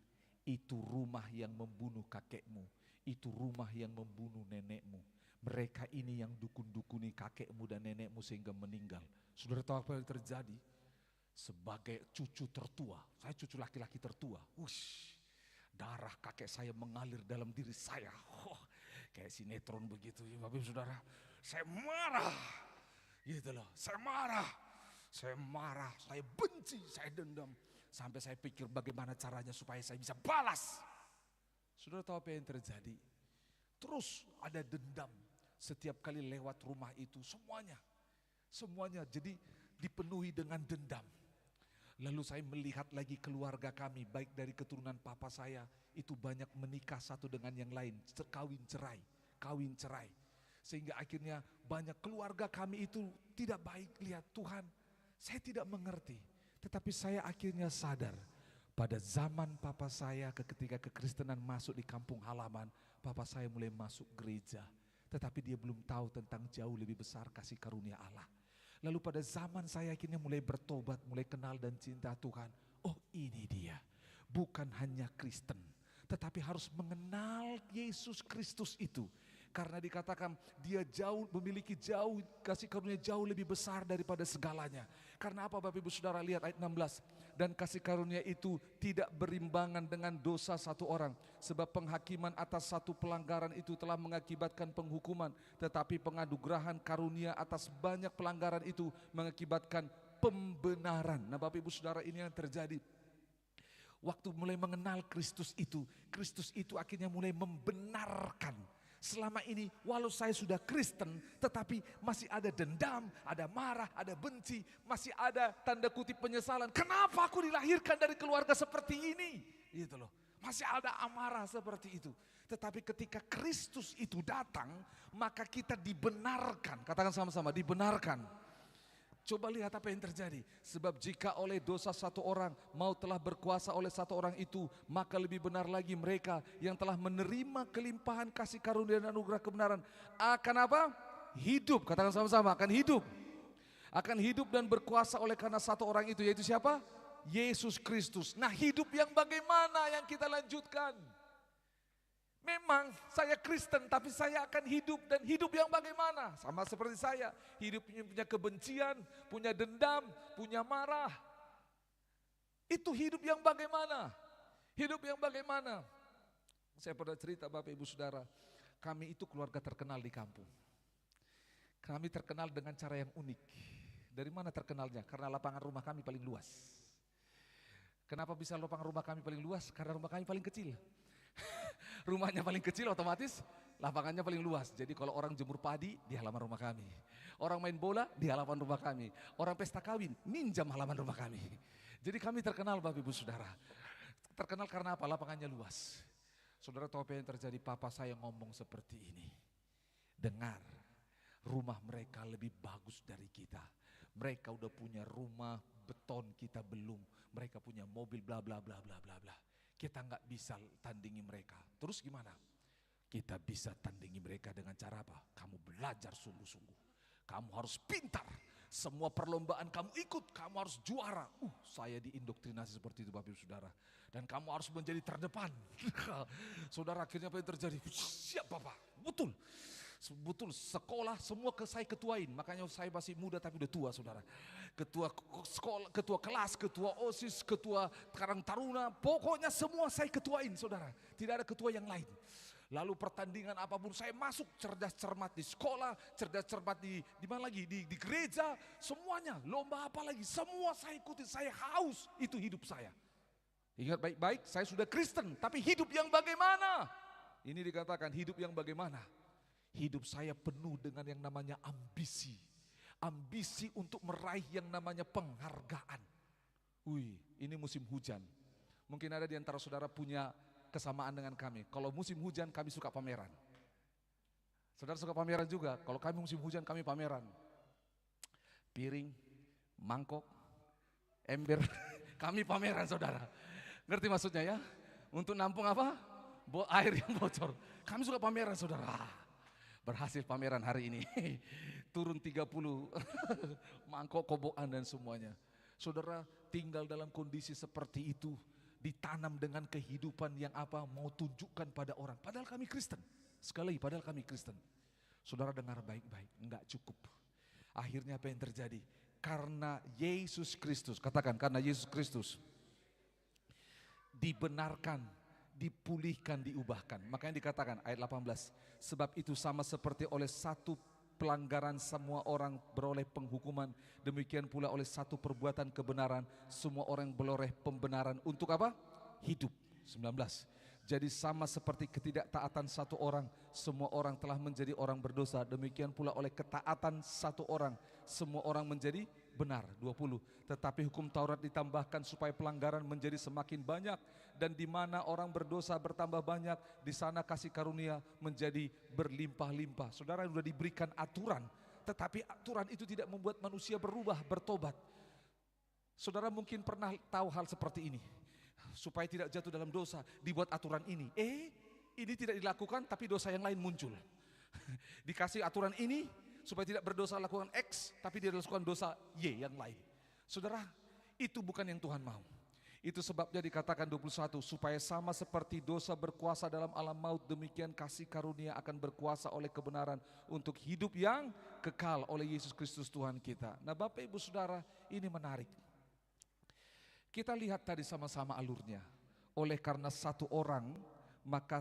itu rumah yang membunuh kakekmu, itu rumah yang membunuh nenekmu. Mereka ini yang dukun-dukuni kakekmu dan nenekmu sehingga meninggal. Saudara tahu apa yang terjadi? Sebagai cucu tertua, saya cucu laki-laki tertua. Darah kakek saya mengalir dalam diri saya. Kayak sinetron begitu ya Bapak Saudara. Saya marah. Gitu loh, saya marah, saya benci, saya dendam. Sampai saya pikir bagaimana caranya supaya saya bisa balas. Saudara tahu apa yang terjadi? Terus ada dendam setiap kali lewat rumah itu, semuanya jadi dipenuhi dengan dendam. Lalu saya melihat lagi keluarga kami, baik dari keturunan papa saya, itu banyak menikah satu dengan yang lain, kawin cerai. Sehingga akhirnya banyak keluarga kami itu tidak baik. Lihat Tuhan, saya tidak mengerti. Tetapi saya akhirnya sadar pada zaman papa saya ketika kekristenan masuk di kampung halaman, papa saya mulai masuk gereja. Tetapi dia belum tahu tentang jauh lebih besar kasih karunia Allah. Lalu pada zaman saya akhirnya mulai bertobat, mulai kenal dan cinta Tuhan. Oh ini dia, bukan hanya Kristen, tetapi harus mengenal Yesus Kristus itu. Karena dikatakan dia memiliki kasih karunia jauh lebih besar daripada segalanya. Karena apa Bapak Ibu Saudara, lihat ayat 16. Dan kasih karunia itu tidak berimbangan dengan dosa satu orang. Sebab penghakiman atas satu pelanggaran itu telah mengakibatkan penghukuman. Tetapi penganugerahan karunia atas banyak pelanggaran itu mengakibatkan pembenaran. Nah Bapak Ibu Saudara, ini yang terjadi. Waktu mulai mengenal Kristus itu akhirnya mulai membenarkan. Selama ini walau saya sudah Kristen, tetapi masih ada dendam, ada marah, ada benci, masih ada tanda kutip penyesalan. Kenapa aku dilahirkan dari keluarga seperti ini? Gitu loh. Masih ada amarah seperti itu. Tetapi ketika Kristus itu datang, maka kita dibenarkan. Katakan sama-sama, dibenarkan. Coba lihat apa yang terjadi. Sebab jika oleh dosa satu orang maut telah berkuasa oleh satu orang itu, maka lebih benar lagi mereka yang telah menerima kelimpahan kasih karunia dan anugerah kebenaran akan apa? Hidup. Katakan sama-sama, akan hidup. Akan hidup dan berkuasa oleh karena satu orang itu, yaitu siapa? Yesus Kristus. Nah, hidup yang bagaimana yang kita lanjutkan? Memang saya Kristen, tapi saya akan hidup, dan hidup yang bagaimana? Sama seperti saya, hidup punya kebencian, punya dendam, punya marah. Itu hidup yang bagaimana? Hidup yang bagaimana? Saya pernah cerita Bapak Ibu Saudara, kami itu keluarga terkenal di kampung. Kami terkenal dengan cara yang unik. Dari mana terkenalnya? Karena lapangan rumah kami paling luas. Kenapa bisa lapangan rumah kami paling luas? Karena rumah kami paling kecil. Rumahnya paling kecil, otomatis lapangannya paling luas. Jadi kalau orang jemur padi, di halaman rumah kami. Orang main bola, di halaman rumah kami. Orang pesta kawin, minjam halaman rumah kami. Jadi kami terkenal Bapak Ibu Saudara. Terkenal karena apa? Lapangannya luas. Saudara tahu apa yang terjadi? Papa saya ngomong seperti ini. Dengar, rumah mereka lebih bagus dari kita. Mereka udah punya rumah beton, kita belum. Mereka punya mobil bla bla bla bla bla bla. Kita nggak bisa tandingi mereka. Terus gimana? Kita bisa tandingi mereka dengan cara apa? Kamu belajar sungguh-sungguh. Kamu harus pintar. Semua perlombaan kamu ikut, kamu harus juara. Saya diindoktrinasi seperti itu Bapak Ibu Saudara. Dan kamu harus menjadi terdepan. Saudara, akhirnya apa yang terjadi? Siap Bapak, betul. Betul, sekolah semua saya ketuain. Makanya saya masih muda tapi udah tua saudara. Ketua sekolah, ketua kelas, ketua OSIS, ketua Karang Taruna. Pokoknya semua saya ketuain saudara. Tidak ada ketua yang lain. Lalu pertandingan apapun saya masuk, cerdas cermat di sekolah, cerdas cermat di mana lagi? Di gereja, semuanya. Lomba apa lagi? Semua saya ikuti, saya haus. Itu hidup saya. Ingat baik-baik, saya sudah Kristen, tapi hidup yang bagaimana? Ini dikatakan hidup yang bagaimana? Hidup saya penuh dengan yang namanya ambisi. Ambisi untuk meraih yang namanya penghargaan. Ini musim hujan. Mungkin ada di antara saudara punya kesamaan dengan kami. Kalau musim hujan kami suka pameran. Saudara suka pameran juga. Kalau kami musim hujan kami pameran. Piring, mangkok, ember, kami pameran saudara. Ngerti maksudnya ya? Untuk nampung apa? Air yang bocor. Kami suka pameran saudara. Berhasil pameran hari ini. Turun 30 mangkok, kobokan dan semuanya. Saudara tinggal dalam kondisi seperti itu. Ditanam dengan kehidupan yang apa? Mau tunjukkan pada orang. Padahal kami Kristen. Sekali lagi, padahal kami Kristen. Saudara dengar baik-baik, enggak cukup. Akhirnya apa yang terjadi? Karena Yesus Kristus, katakan karena Yesus Kristus. Dibenarkan, dipulihkan, diubahkan. Makanya dikatakan ayat 18, sebab itu sama seperti oleh satu pelanggaran semua orang beroleh penghukuman, demikian pula oleh satu perbuatan kebenaran semua orang beroleh pembenaran untuk apa? Hidup. 19. Jadi sama seperti ketidaktaatan satu orang, semua orang telah menjadi orang berdosa, demikian pula oleh ketaatan satu orang, semua orang menjadi benar. 20. Tetapi hukum Taurat ditambahkan supaya pelanggaran menjadi semakin banyak, dan di mana orang berdosa bertambah banyak, di sana kasih karunia menjadi berlimpah-limpah. Saudara sudah diberikan aturan, tetapi aturan itu tidak membuat manusia berubah, bertobat. Saudara mungkin pernah tahu hal seperti ini. Supaya tidak jatuh dalam dosa, dibuat aturan ini. Ini tidak dilakukan tapi dosa yang lain muncul. Dikasih aturan ini supaya tidak berdosa lakukan X, tapi dia lakukan dosa Y yang lain. Saudara, itu bukan yang Tuhan mau. Itu sebabnya dikatakan 21, supaya sama seperti dosa berkuasa dalam alam maut, demikian kasih karunia akan berkuasa oleh kebenaran untuk hidup yang kekal oleh Yesus Kristus Tuhan kita. Nah Bapak Ibu Saudara, ini menarik. Kita lihat tadi sama-sama alurnya. Oleh karena satu orang, maka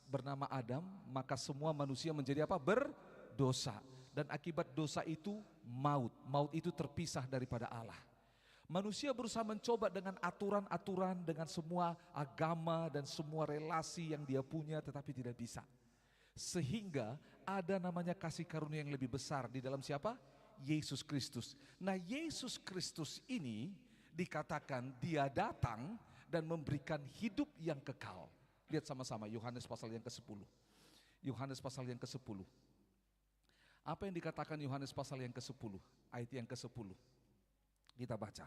bernama Adam, maka semua manusia menjadi apa? Berdosa. Dan akibat dosa itu maut. Maut itu terpisah daripada Allah. Manusia berusaha mencoba dengan aturan-aturan, dengan semua agama dan semua relasi yang dia punya, tetapi tidak bisa. Sehingga ada namanya kasih karunia yang lebih besar di dalam siapa? Yesus Kristus. Nah, Yesus Kristus ini dikatakan dia datang dan memberikan hidup yang kekal. Lihat sama-sama Yohanes pasal yang ke-10. Yohanes pasal yang ke-10. Apa yang dikatakan Yohanes pasal yang ke-10? Ayat yang ke-10. Kita baca.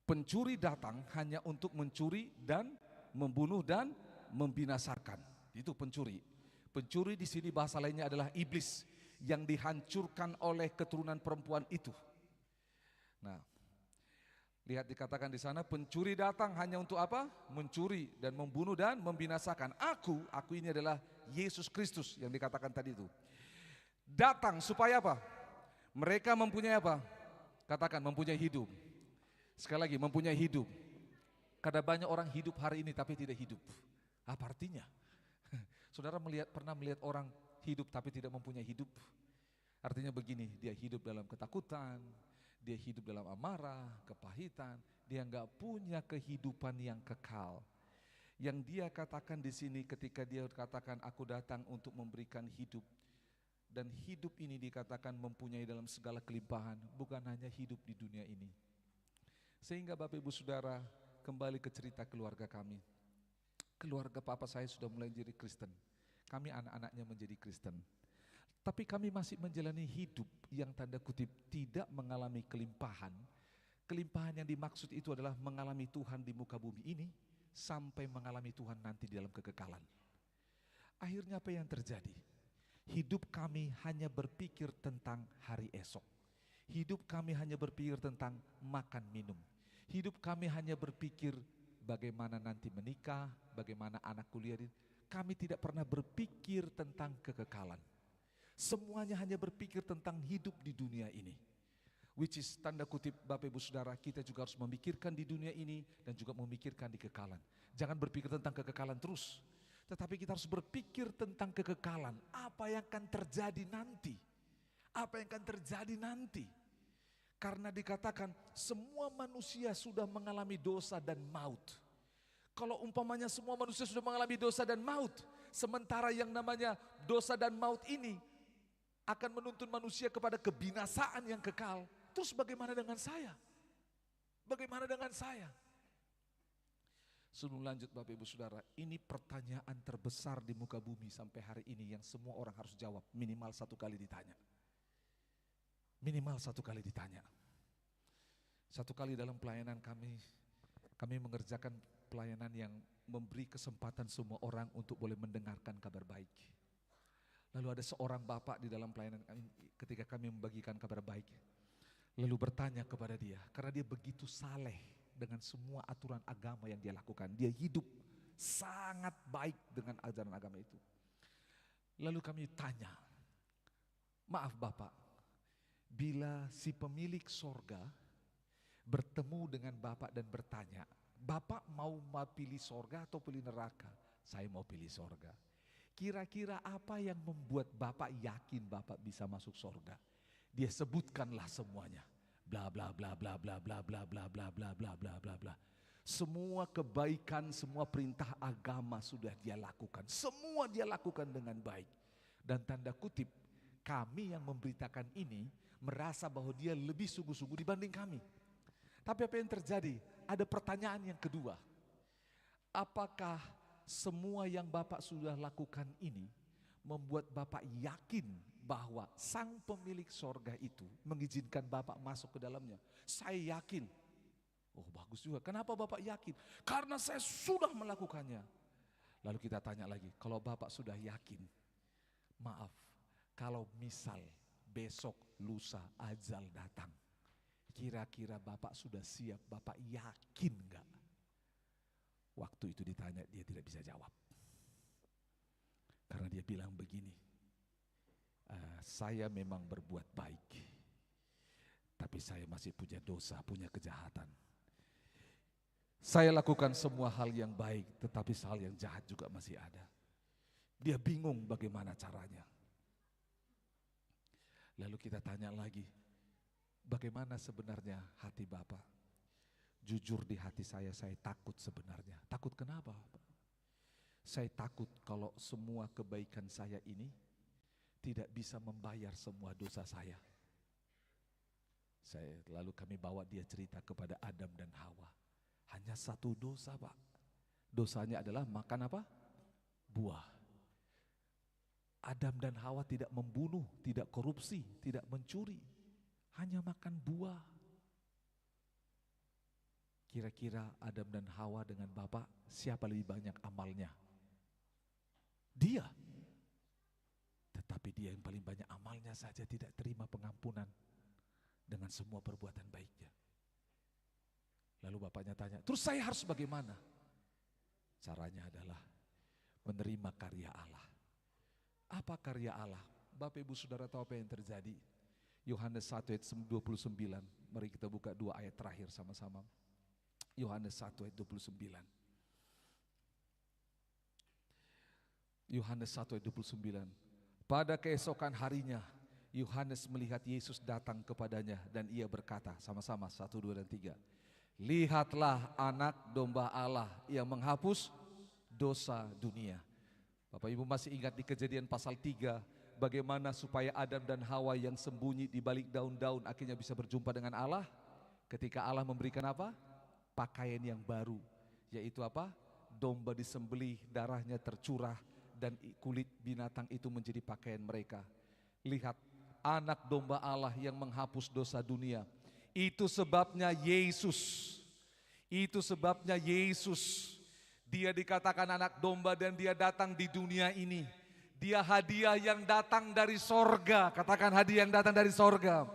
Pencuri datang hanya untuk mencuri dan membunuh dan membinasakan. Itu pencuri. Pencuri di sini bahasa lainnya adalah iblis yang dihancurkan oleh keturunan perempuan itu. Nah, lihat dikatakan di sana, pencuri datang hanya untuk apa? Mencuri dan membunuh dan membinasakan. Aku ini adalah Yesus Kristus yang dikatakan tadi itu. Datang supaya apa? Mereka mempunyai apa? Katakan mempunyai hidup. Sekali lagi, mempunyai hidup. Karena banyak orang hidup hari ini tapi tidak hidup. Apa artinya? Saudara pernah melihat orang hidup tapi tidak mempunyai hidup? Artinya begini, dia hidup dalam ketakutan, dia hidup dalam amarah, kepahitan, dia nggak punya kehidupan yang kekal. Yang dia katakan di sini ketika dia katakan aku datang untuk memberikan hidup. Dan hidup ini dikatakan mempunyai dalam segala kelimpahan, bukan hanya hidup di dunia ini. Sehingga Bapak Ibu Saudara, kembali ke cerita keluarga kami. Keluarga papa saya sudah mulai jadi Kristen. Kami anak-anaknya menjadi Kristen. Tapi kami masih menjalani hidup yang tanda kutip tidak mengalami kelimpahan. Kelimpahan yang dimaksud itu adalah mengalami Tuhan di muka bumi ini sampai mengalami Tuhan nanti di dalam kekekalan. Akhirnya apa yang terjadi? Hidup kami hanya berpikir tentang hari esok. Hidup kami hanya berpikir tentang makan minum. Hidup kami hanya berpikir bagaimana nanti menikah, bagaimana anak kuliah. Kami tidak pernah berpikir tentang kekekalan. Semuanya hanya berpikir tentang hidup di dunia ini. Which is tanda kutip Bapak Ibu Saudara, kita juga harus memikirkan di dunia ini dan juga memikirkan di kekekalan. Jangan berpikir tentang kekekalan terus. Tetapi kita harus berpikir tentang kekekalan. Apa yang akan terjadi nanti? Apa yang akan terjadi nanti? Karena dikatakan semua manusia sudah mengalami dosa dan maut. Kalau umpamanya semua manusia sudah mengalami dosa dan maut, sementara yang namanya dosa dan maut ini akan menuntun manusia kepada kebinasaan yang kekal, terus bagaimana dengan saya? Bagaimana dengan saya? Sebelum lanjut Bapak Ibu Saudara, ini pertanyaan terbesar di muka bumi sampai hari ini yang semua orang harus jawab, minimal satu kali ditanya. Minimal satu kali ditanya. Satu kali dalam pelayanan kami mengerjakan pelayanan yang memberi kesempatan semua orang untuk boleh mendengarkan kabar baik. Lalu ada seorang bapak di dalam pelayanan ketika kami membagikan kabar baik. Lalu bertanya kepada dia, karena dia begitu saleh dengan semua aturan agama yang dia lakukan. Dia hidup sangat baik dengan ajaran agama itu. Lalu kami tanya, maaf Bapak, bila si pemilik sorga bertemu dengan Bapak dan bertanya, Bapak mau pilih sorga atau pilih neraka? Saya mau pilih sorga. Kira-kira apa yang membuat Bapak yakin Bapak bisa masuk sorga? Dia sebutkanlah semuanya. Bla bla bla bla bla bla bla bla bla bla bla bla bla bla. Semua kebaikan, semua perintah agama sudah dia lakukan. Semua dia lakukan dengan baik. Dan tanda kutip, kami yang memberitakan ini merasa bahwa dia lebih sungguh-sungguh dibanding kami. Tapi apa yang terjadi? Ada pertanyaan yang kedua. Apakah semua yang Bapak sudah lakukan ini membuat Bapak yakin bahwa sang pemilik sorga itu mengizinkan Bapak masuk ke dalamnya? Saya yakin. Oh bagus juga. Kenapa Bapak yakin? Karena saya sudah melakukannya. Lalu kita tanya lagi, kalau Bapak sudah yakin, maaf, kalau misal besok lusa ajal datang, kira-kira Bapak sudah siap, Bapak yakin enggak? Waktu itu ditanya, dia tidak bisa jawab. Karena dia bilang begini, saya memang berbuat baik, tapi saya masih punya dosa, punya kejahatan. Saya lakukan semua hal yang baik, tetapi hal yang jahat juga masih ada. Dia bingung bagaimana caranya. Lalu kita tanya lagi, bagaimana sebenarnya hati Bapak? Jujur di hati saya takut sebenarnya. Takut kenapa? Saya takut kalau semua kebaikan saya ini tidak bisa membayar semua dosa saya. Lalu kami bawa dia cerita kepada Adam dan Hawa. Hanya satu dosa, Pak. Dosanya adalah makan apa? Buah. Adam dan Hawa tidak membunuh, tidak korupsi, tidak mencuri. Hanya makan buah. Kira-kira Adam dan Hawa dengan Bapak, siapa lebih banyak amalnya? Dia. Tetapi dia yang paling banyak amalnya saja tidak terima pengampunan dengan semua perbuatan baiknya. Lalu bapaknya tanya, terus saya harus bagaimana? Caranya adalah menerima karya Allah. Apa karya Allah? Bapak Ibu Saudara tahu apa yang terjadi? Yohanes 1 ayat 29, mari kita buka 2 ayat terakhir sama-sama. Yohanes 1 ayat 29. Yohanes 1 ayat 29. Pada keesokan harinya, Yohanes melihat Yesus datang kepadanya dan ia berkata, sama-sama 1, 2, dan 3. Lihatlah anak domba Allah yang menghapus dosa dunia. Bapak Ibu masih ingat di Kejadian pasal 3, bagaimana supaya Adam dan Hawa yang sembunyi di balik daun-daun akhirnya bisa berjumpa dengan Allah? Ketika Allah memberikan apa? Pakaian yang baru, yaitu apa? Domba disembelih, darahnya tercurah, dan kulit binatang itu menjadi pakaian mereka. Lihat, anak domba Allah yang menghapus dosa dunia. Itu sebabnya Yesus. Itu sebabnya Yesus. Dia dikatakan anak domba dan dia datang di dunia ini. Dia hadiah yang datang dari sorga. Katakan hadiah yang datang dari sorga.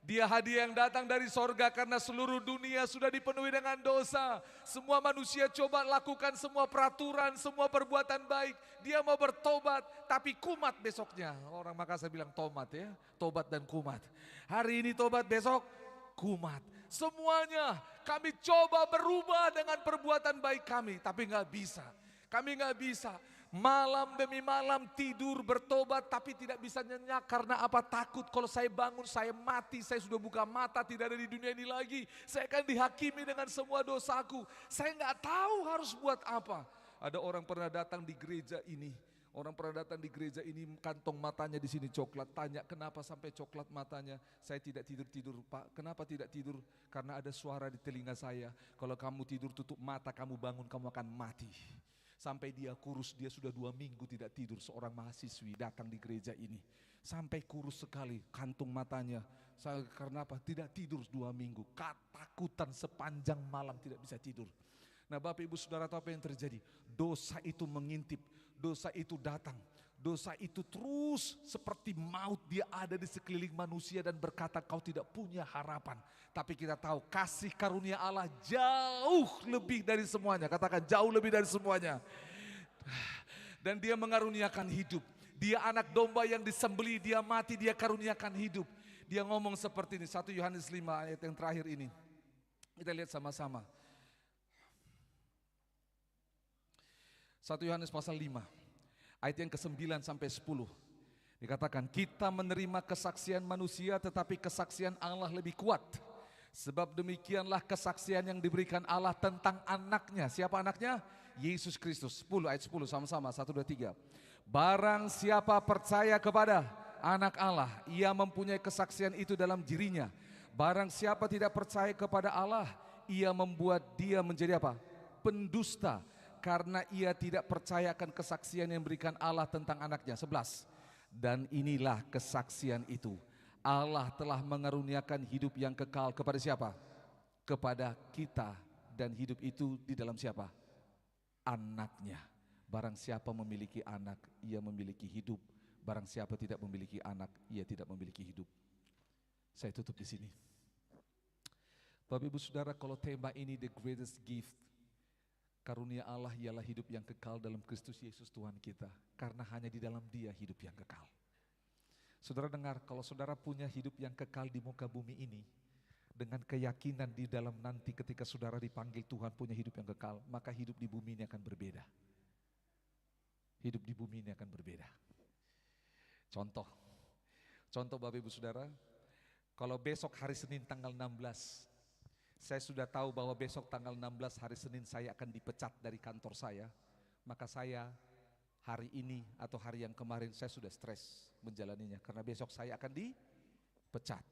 Dia hadiah yang datang dari sorga karena seluruh dunia sudah dipenuhi dengan dosa. Semua manusia coba lakukan semua peraturan, semua perbuatan baik. Dia mau bertobat tapi kumat besoknya. Orang Makassar bilang tomat ya, tobat dan kumat. Hari ini tobat, besok kumat. Semuanya kami coba berubah dengan perbuatan baik kami, tapi nggak bisa. Kami nggak bisa. Malam demi malam tidur bertobat tapi tidak bisa nyenyak karena apa? Takut kalau saya bangun saya mati, saya sudah buka mata tidak ada di dunia ini lagi. Saya akan dihakimi dengan semua dosaku. Saya nggak tahu harus buat apa. Ada orang pernah datang di gereja ini. Orang pernah datang di gereja ini, kantong matanya di sini coklat. Tanya kenapa sampai coklat matanya? Saya tidak tidur-tidur, Pak. Kenapa tidak tidur? Karena ada suara di telinga saya. Kalau kamu tidur tutup mata, kamu bangun, kamu akan mati. Sampai dia kurus, dia sudah 2 minggu tidak tidur. Seorang mahasiswi datang di gereja ini. Sampai kurus sekali kantung matanya. Karena apa? Tidak tidur 2 minggu. Ketakutan sepanjang malam tidak bisa tidur. Nah Bapak Ibu Saudara tahu apa yang terjadi? Dosa itu mengintip, dosa itu datang. Dosa itu terus seperti maut, dia ada di sekeliling manusia dan berkata kau tidak punya harapan. Tapi kita tahu kasih karunia Allah jauh lebih dari semuanya. Katakan jauh lebih dari semuanya. Dan dia mengaruniakan hidup. Dia anak domba yang disembelih, dia mati, dia karuniakan hidup. Dia ngomong seperti ini, 1 Yohanes 5 ayat yang terakhir ini. Kita lihat sama-sama. 1 Yohanes pasal 5. Ayat yang ke-9 sampai 10. Dikatakan kita menerima kesaksian manusia tetapi kesaksian Allah lebih kuat. Sebab demikianlah kesaksian yang diberikan Allah tentang anaknya. Siapa anaknya? Yesus Kristus. 10 ayat 10 sama-sama 1, 2, 3. Barang siapa percaya kepada anak Allah, ia mempunyai kesaksian itu dalam dirinya. Barang siapa tidak percaya kepada Allah, ia membuat dia menjadi apa? Pendusta. Karena ia tidak percaya akan kesaksian yang diberikan Allah tentang anaknya. 11. Dan inilah kesaksian itu. Allah telah mengaruniakan hidup yang kekal kepada siapa? Kepada kita. Dan hidup itu di dalam siapa? Anaknya. Barang siapa memiliki anak, ia memiliki hidup. Barang siapa tidak memiliki anak, ia tidak memiliki hidup. Saya tutup di sini. Bapak Ibu Saudara, kalau tema ini the greatest gift, karunia Allah ialah hidup yang kekal dalam Kristus Yesus Tuhan kita. Karena hanya di dalam Dia hidup yang kekal. Saudara dengar, kalau saudara punya hidup yang kekal di muka bumi ini, dengan keyakinan di dalam nanti ketika saudara dipanggil Tuhan punya hidup yang kekal, maka hidup di bumi ini akan berbeda. Hidup di bumi ini akan berbeda. Contoh Bapak Ibu Saudara, kalau besok hari Senin tanggal 16, saya sudah tahu bahwa besok tanggal 16 hari Senin saya akan dipecat dari kantor saya. maka saya hari ini atau hari yang kemarin saya sudah stres menjalaninya karena besok saya akan dipecat.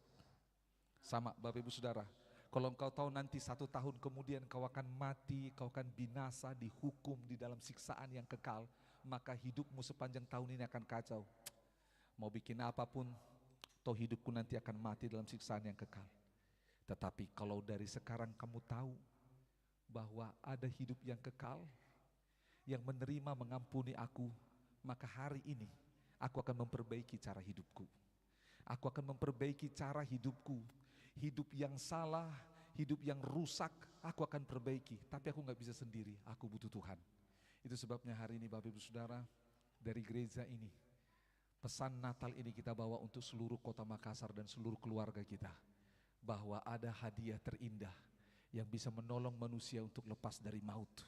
Sama Bapak Ibu Saudara, kalau engkau tahu nanti 1 tahun kemudian kau akan mati, kau akan binasa, dihukum di dalam siksaan yang kekal, maka hidupmu sepanjang tahun ini akan kacau. Mau bikin apapun, toh hidupku nanti akan mati dalam siksaan yang kekal. Tetapi kalau dari sekarang kamu tahu bahwa ada hidup yang kekal, yang menerima mengampuni aku, maka hari ini aku akan memperbaiki cara hidupku. Aku akan memperbaiki cara hidupku. Hidup yang salah, hidup yang rusak, aku akan perbaiki. Tapi aku gak bisa sendiri, aku butuh Tuhan. Itu sebabnya hari ini Bapak Ibu Saudara, dari gereja ini, pesan Natal ini kita bawa untuk seluruh kota Makassar dan seluruh keluarga kita. Bahwa ada hadiah terindah yang bisa menolong manusia untuk lepas dari maut,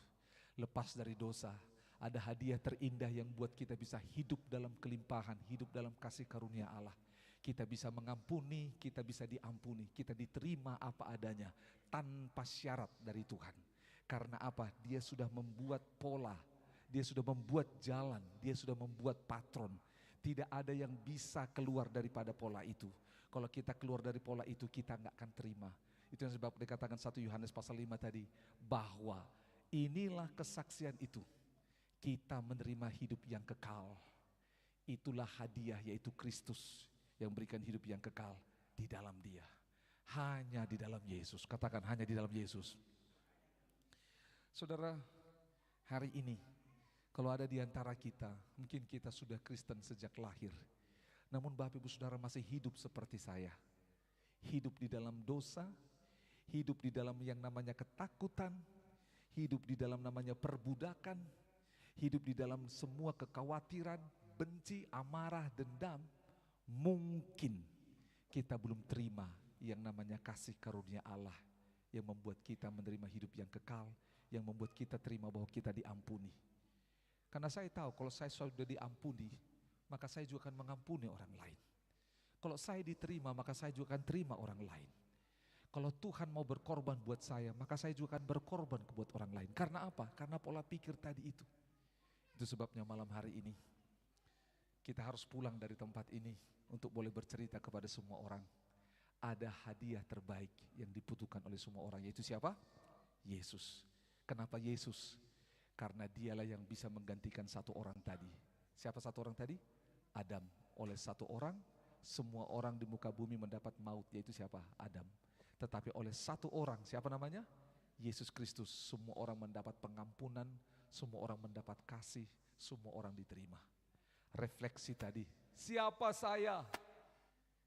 lepas dari dosa. Ada hadiah terindah yang buat kita bisa hidup dalam kelimpahan, hidup dalam kasih karunia Allah. Kita bisa mengampuni, kita bisa diampuni, kita diterima apa adanya tanpa syarat dari Tuhan. Karena apa? Dia sudah membuat pola, dia sudah membuat jalan, dia sudah membuat patron. Tidak ada yang bisa keluar daripada pola itu. Kalau kita keluar dari pola itu, kita nggak akan terima. Itu yang sebab dikatakan 1 Yohanes pasal 5 tadi, bahwa inilah kesaksian itu, kita menerima hidup yang kekal. Itulah hadiah, yaitu Kristus yang berikan hidup yang kekal di dalam Dia. Hanya di dalam Yesus. Katakan hanya di dalam Yesus. Saudara, hari ini kalau ada di antara kita, mungkin kita sudah Kristen sejak lahir, namun Bapak Ibu Saudara masih hidup seperti saya. Hidup di dalam dosa, hidup di dalam yang namanya ketakutan, hidup di dalam namanya perbudakan, hidup di dalam semua kekhawatiran, benci, amarah, dendam. Mungkin kita belum terima yang namanya kasih karunia Allah yang membuat kita menerima hidup yang kekal, yang membuat kita terima bahwa kita diampuni. Karena saya tahu kalau saya sudah diampuni, maka saya juga akan mengampuni orang lain. Kalau saya diterima, maka saya juga akan terima orang lain. Kalau Tuhan mau berkorban buat saya, maka saya juga akan berkorban buat orang lain. Karena apa? Karena pola pikir tadi itu. Itu sebabnya malam hari ini kita harus pulang dari tempat ini untuk boleh bercerita kepada semua orang. Ada hadiah terbaik yang dibutuhkan oleh semua orang, yaitu siapa? Yesus. Kenapa Yesus? Karena dialah yang bisa menggantikan satu orang tadi. Siapa satu orang tadi? Adam. Oleh satu orang, semua orang di muka bumi mendapat maut, yaitu siapa? Adam. Tetapi oleh satu orang, siapa namanya? Yesus Kristus. Semua orang mendapat pengampunan, semua orang mendapat kasih, semua orang diterima. Refleksi tadi, siapa saya?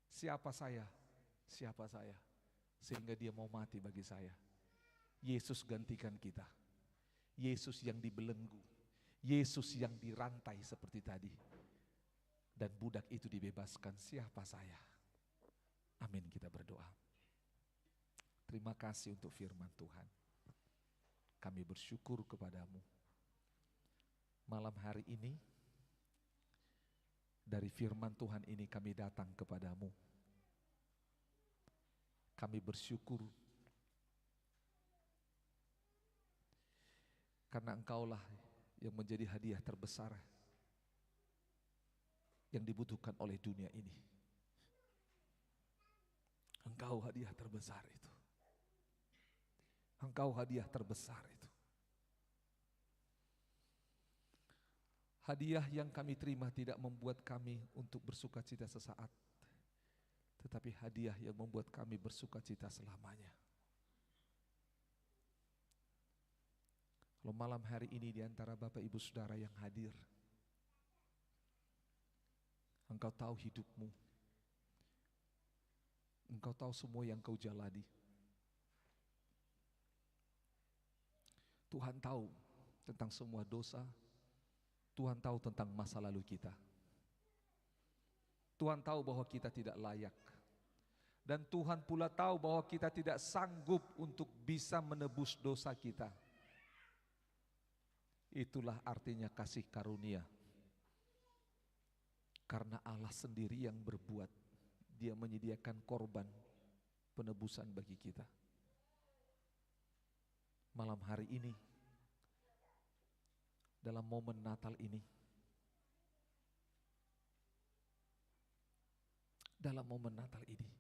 Siapa saya? Siapa saya? Sehingga dia mau mati bagi saya. Yesus gantikan kita. Yesus yang dibelenggu, Yesus yang dirantai seperti tadi. Dan budak itu dibebaskan, siapa saya? Amin, kita berdoa. Terima kasih untuk firman Tuhan. Kami bersyukur kepadamu. Malam hari ini, dari firman Tuhan ini kami datang kepadamu. Kami bersyukur karena Engkaulah yang menjadi hadiah terbesar yang dibutuhkan oleh dunia ini. Engkau hadiah terbesar itu. Engkau hadiah terbesar itu. Hadiah yang kami terima tidak membuat kami untuk bersuka cita sesaat, tetapi hadiah yang membuat kami bersuka cita selamanya. Kalau malam hari ini di antara Bapak Ibu Saudara yang hadir, engkau tahu hidupmu, engkau tahu semua yang kau jalani. Tuhan tahu tentang semua dosa, Tuhan tahu tentang masa lalu kita. Tuhan tahu bahwa kita tidak layak. Dan Tuhan pula tahu bahwa kita tidak sanggup untuk bisa menebus dosa kita. Itulah artinya kasih karunia. Karena Allah sendiri yang berbuat, Dia menyediakan korban penebusan bagi kita. Malam hari ini, dalam momen Natal ini. Dalam momen Natal ini,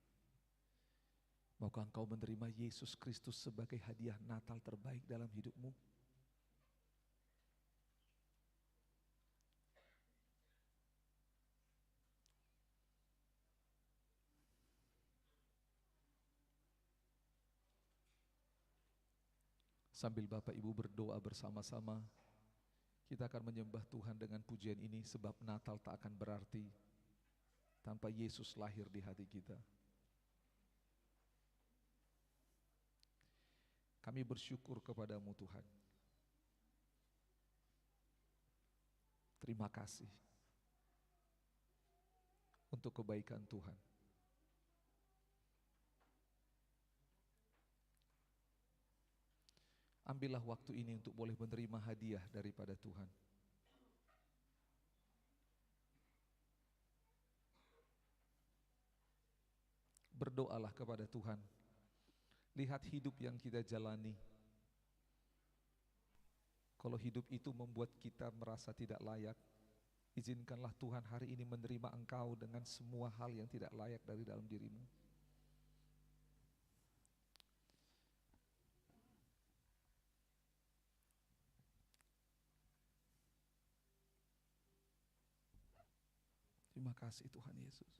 maukah engkau menerima Yesus Kristus sebagai hadiah Natal terbaik dalam hidupmu? Sambil Bapak Ibu berdoa bersama-sama, kita akan menyembah Tuhan dengan pujian ini, sebab Natal tak akan berarti tanpa Yesus lahir di hati kita. Kami bersyukur kepadamu Tuhan. Terima kasih untuk kebaikan Tuhan. Ambillah waktu ini untuk boleh menerima hadiah daripada Tuhan. Berdoalah kepada Tuhan. Lihat hidup yang kita jalani. Kalau hidup itu membuat kita merasa tidak layak, izinkanlah Tuhan hari ini menerima engkau dengan semua hal yang tidak layak dari dalam dirimu. Terima kasih Tuhan Yesus.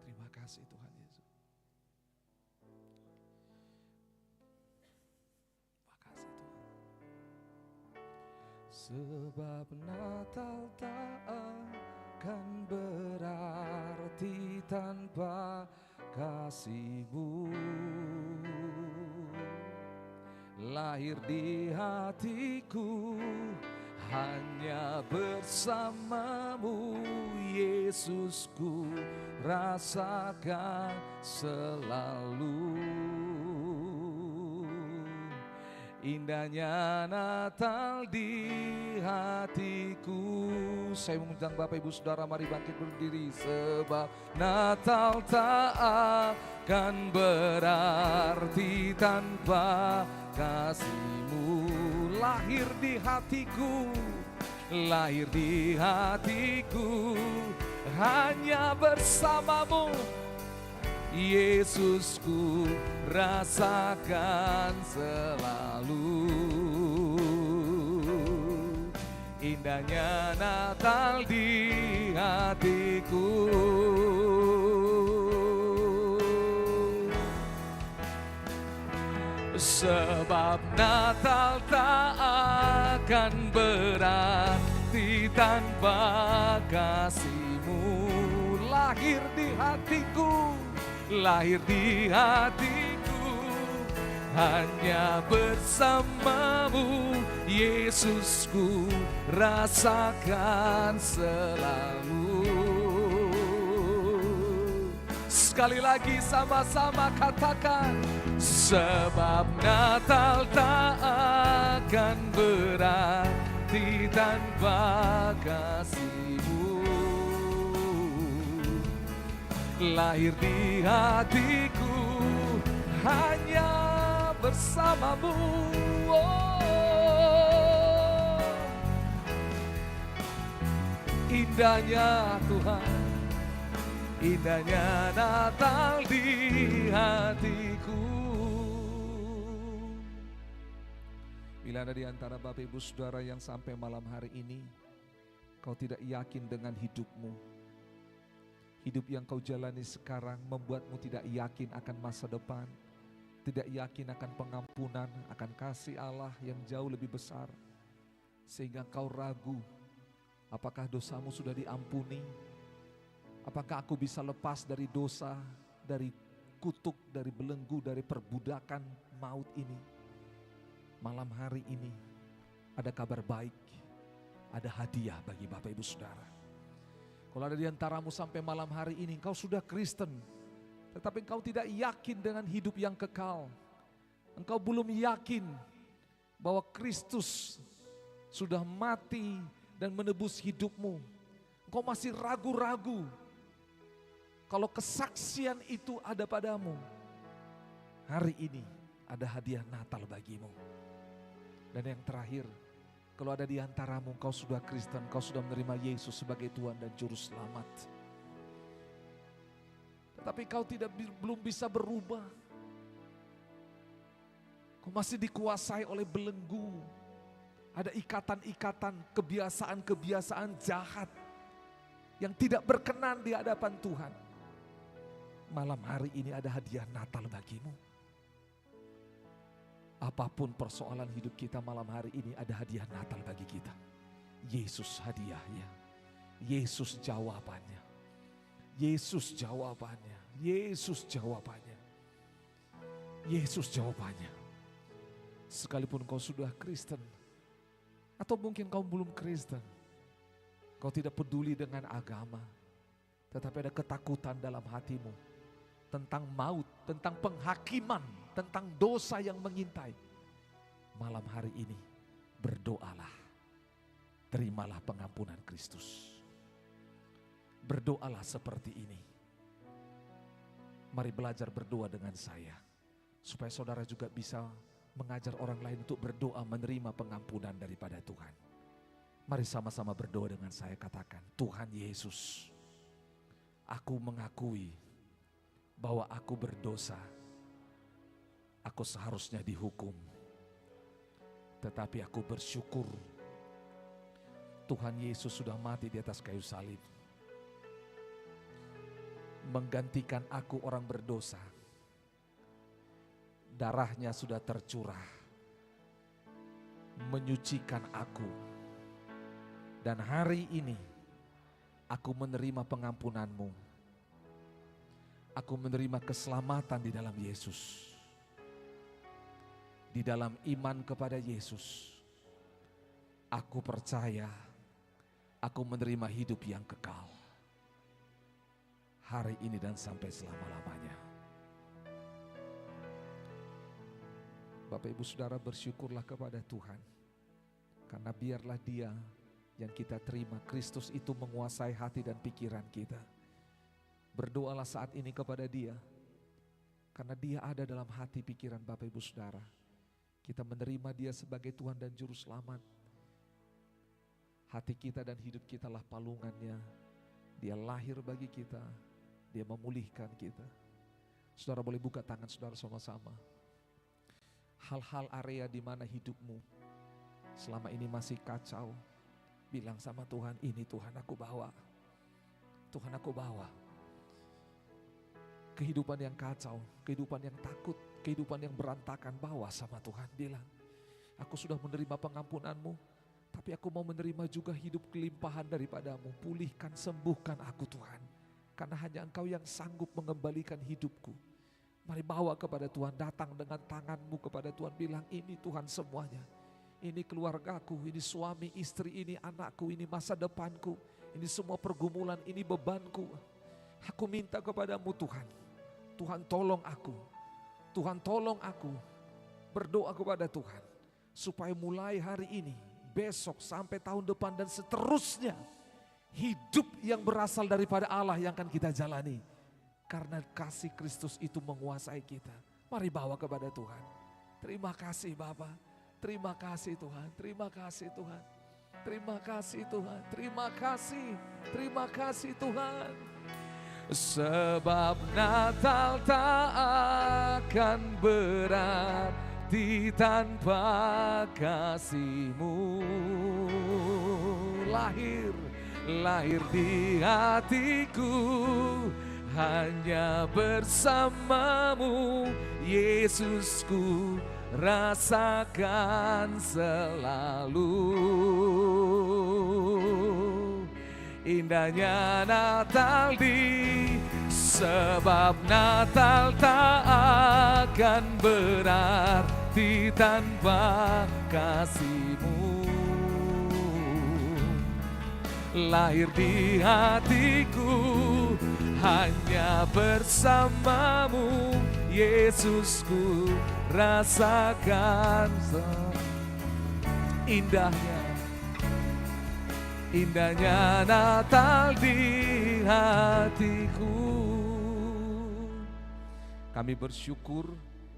Terima kasih Tuhan Yesus. Terima kasih Tuhan. Sebab Natal tak akan berarti tanpa kasih-Mu. Lahir di hatiku hanya bersamamu, Yesusku rasakan selalu. Indahnya Natal di hatiku. Saya mengundang Bapak Ibu Saudara, mari bangkit berdiri. Sebab Natal tak akan berarti tanpa kasih-Mu. Lahir di hatiku, lahir di hatiku, hanya bersamamu, Yesusku rasakan selalu. Indahnya Natal di hatiku. Sebab Natal tak akan berarti tanpa kasih-Mu. Lahir di hatiku, lahir di hatiku, hanya bersamamu, Yesusku rasakan selalu. Sekali lagi sama-sama katakan. Sebab Natal tak akan berarti tanpa kasih-Mu. Lahir di hatiku, hanya bersamamu. Oh, indahnya Tuhan, indahnya Natal di hatiku. Bila ada di antara Bapak Ibu Saudara yang sampai malam hari ini kau tidak yakin dengan hidupmu, hidup yang kau jalani sekarang membuatmu tidak yakin akan masa depan, tidak yakin akan pengampunan, akan kasih Allah yang jauh lebih besar, sehingga kau ragu, apakah dosamu sudah diampuni, apakah aku bisa lepas dari dosa, dari kutuk, dari belenggu, dari perbudakan maut ini. Malam hari ini ada kabar baik, ada hadiah bagi Bapak Ibu Saudara. Kalau ada di antaramu sampai malam hari ini engkau sudah Kristen, tetapi engkau tidak yakin dengan hidup yang kekal, engkau belum yakin bahwa Kristus sudah mati dan menebus hidupmu, engkau masih ragu-ragu, Kalau kesaksian itu ada padamu, hari ini ada hadiah Natal bagimu. Dan yang terakhir, kalau ada di antaramu kau sudah Kristen, kau sudah menerima Yesus sebagai Tuhan dan Juru Selamat, tetapi kau belum bisa berubah. Kau masih dikuasai oleh belenggu. Ada ikatan-ikatan, kebiasaan-kebiasaan jahat yang tidak berkenan di hadapan Tuhan. Malam hari ini ada hadiah Natal bagimu. Apapun persoalan hidup kita malam hari ini ada hadiah Natal bagi kita. Yesus hadiahnya. Yesus jawabannya. Yesus jawabannya. Yesus jawabannya. Yesus jawabannya. Sekalipun kau sudah Kristen, atau mungkin kau belum Kristen, kau tidak peduli dengan agama, tetapi ada ketakutan dalam hatimu tentang maut, tentang penghakiman, tentang dosa yang mengintai. Malam hari ini berdoalah, terimalah pengampunan Kristus. Berdoalah seperti ini. Mari belajar berdoa dengan saya, supaya saudara juga bisa mengajar orang lain untuk berdoa menerima pengampunan daripada Tuhan. Mari sama-sama berdoa dengan saya, katakan, Tuhan Yesus, aku mengakui bahwa aku berdosa. Aku seharusnya dihukum. Tetapi aku bersyukur Tuhan Yesus sudah mati di atas kayu salib, menggantikan aku orang berdosa. Darahnya sudah tercurah, menyucikan aku. Dan hari ini aku menerima pengampunan-Mu. Aku menerima keselamatan di dalam Yesus. Di dalam iman kepada Yesus, aku percaya aku menerima hidup yang kekal. Hari ini dan sampai selama-lamanya. Bapak Ibu Saudara, bersyukurlah kepada Tuhan. Karena biarlah Dia yang kita terima, Kristus itu menguasai hati dan pikiran kita. Berdoalah saat ini kepada Dia. Karena Dia ada dalam hati pikiran Bapak Ibu Saudara. Kita menerima Dia sebagai Tuhan dan Juru Selamat. Hati kita dan hidup kita lah palungannya. Dia lahir bagi kita. Dia memulihkan kita. Saudara boleh buka tangan saudara sama-sama. Hal-hal area di mana hidupmu selama ini masih kacau, bilang sama Tuhan, ini Tuhan aku bawa. Tuhan aku bawa. Kehidupan yang kacau, kehidupan yang takut, kehidupan yang berantakan, bawa sama Tuhan. Bilang, aku sudah menerima pengampunan-Mu, tapi aku mau menerima juga hidup kelimpahan daripada-Mu. Pulihkan, sembuhkan aku Tuhan. Karena hanya Engkau yang sanggup mengembalikan hidupku. Mari bawa kepada Tuhan, datang dengan tanganmu kepada Tuhan, bilang ini Tuhan semuanya. Ini keluargaku, ini suami, istri, ini anakku, ini masa depanku, ini semua pergumulan, ini bebanku. Aku minta kepadamu Tuhan, Tuhan tolong aku, Tuhan tolong aku. Berdoa kepada Tuhan, supaya mulai hari ini, besok sampai tahun depan dan seterusnya, hidup yang berasal daripada Allah yang akan kita jalani. Karena kasih Kristus itu menguasai kita. Mari bawa kepada Tuhan. Terima kasih Bapa. Terima kasih Tuhan. Terima kasih Tuhan. Terima kasih Tuhan. Terima kasih. Terima kasih Tuhan. Sebab Natal tak akan berarti tanpa kasih-Mu. Lahir di hatiku. Hanya bersama-Mu, Yesusku, rasakan selalu. Indahnya Natal sebab Natal tak akan berarti tanpa kasih-Mu. Lahir di hatiku, hanya bersama-Mu, Yesusku, rasakan indahnya Natal di hatiku. Kami bersyukur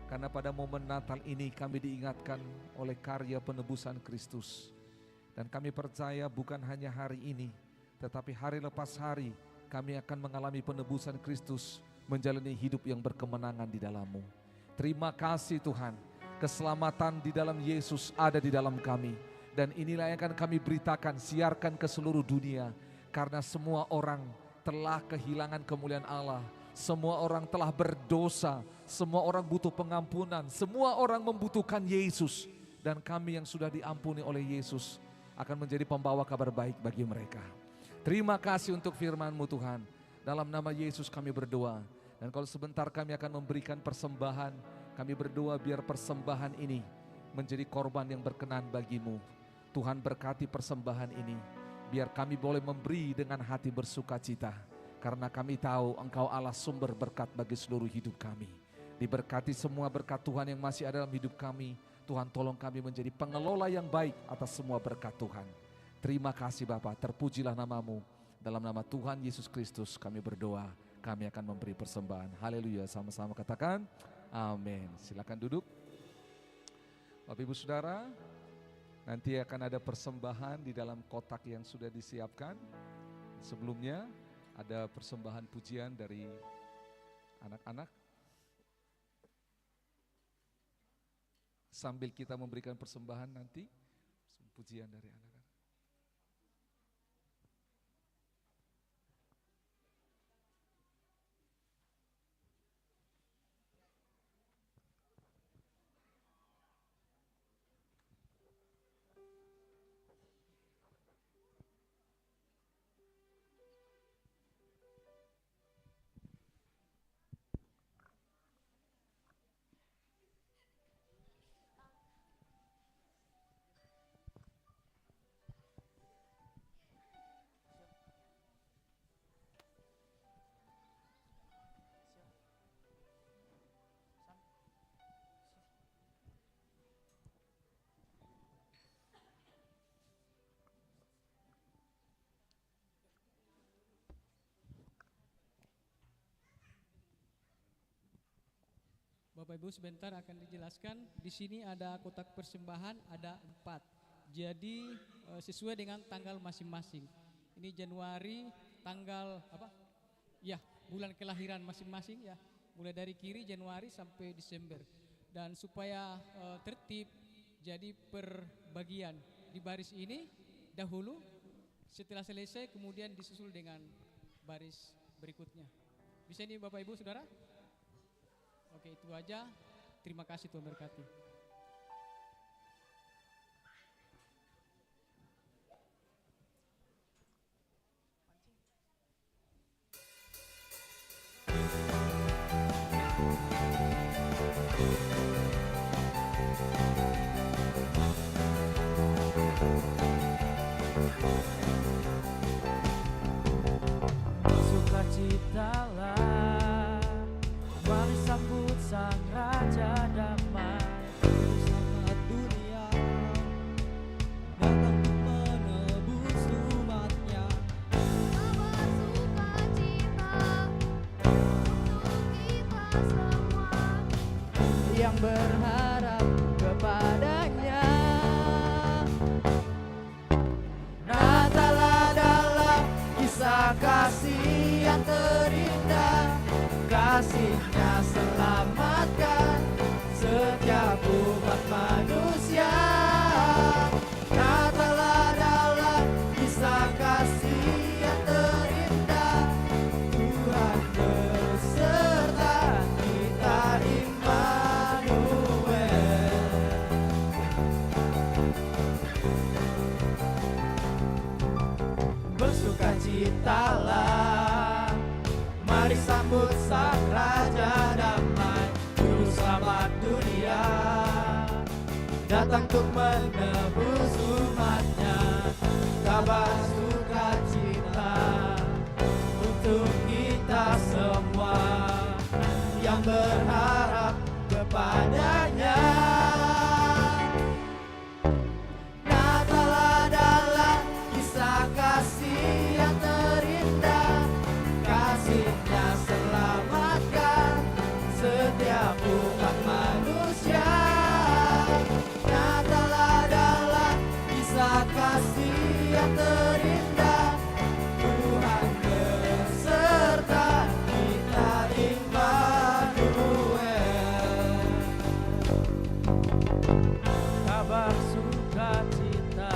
karena pada momen Natal ini kami diingatkan oleh karya penebusan Kristus. Dan kami percaya bukan hanya hari ini, tetapi hari lepas hari kami akan mengalami penebusan Kristus, menjalani hidup yang berkemenangan di dalam-Mu. Terima kasih Tuhan, keselamatan di dalam Yesus ada di dalam kami. Dan inilah yang akan kami beritakan, siarkan ke seluruh dunia. Karena semua orang telah kehilangan kemuliaan Allah. Semua orang telah berdosa, semua orang butuh pengampunan, semua orang membutuhkan Yesus. Dan kami yang sudah diampuni oleh Yesus akan menjadi pembawa kabar baik bagi mereka. Terima kasih untuk firman-Mu Tuhan. Dalam nama Yesus kami berdoa. Dan kalau sebentar kami akan memberikan persembahan, kami berdoa biar persembahan ini menjadi korban yang berkenan bagi-Mu. Tuhan berkati persembahan ini, biar kami boleh memberi dengan hati bersukacita. Karena kami tahu Engkau Allah sumber berkat bagi seluruh hidup kami. Diberkati semua berkat Tuhan yang masih ada dalam hidup kami. Tuhan tolong kami menjadi pengelola yang baik atas semua berkat Tuhan. Terima kasih Bapa, terpujilah nama-Mu. Dalam nama Tuhan Yesus Kristus kami berdoa, kami akan memberi persembahan. Haleluya, sama-sama katakan amin. Silakan duduk. Bapak Ibu Saudara, nanti akan ada persembahan di dalam kotak yang sudah disiapkan. Sebelumnya ada persembahan pujian dari anak-anak. Sambil kita memberikan persembahan nanti, pujian dari anak-anak. Bapak Ibu sebentar akan dijelaskan. Di sini ada kotak persembahan, ada 4. Jadi sesuai dengan tanggal masing-masing. Ini Januari, tanggal apa? Ya, bulan kelahiran masing-masing ya. Mulai dari kiri Januari sampai Desember. Dan supaya tertib, jadi per bagian di baris ini dahulu. Setelah selesai kemudian disusul dengan baris berikutnya. Bisa ini Bapak Ibu Saudara? Oke, itu aja. Terima kasih, Tuhan berkati. Sukacitalah, mari sambut Sang Raja Damai. Selamat dunia datang untuk menebus umatnya. Kabar sukacita untuk kita semua yang berharap kepadanya. Natal adalah kisah kasih yang terindah. Kasih-Nya selamatkan setiap umat manusia. Natal adalah kisah kasih yang terindah. Tuhan beserta kita, Immanuel. Bersukacitalah, mari sambut Sang Raja Damai. Juru selamat dunia datang untuk menebus umatnya. Kabar sukacita untuk kita semua yang berharap kepadanya. Natal adalah kisah kasih yang terindah. Kasih-Nya selamatkan yang terindah, Tuhan beserta kita, Immanuel. Kabar sukacita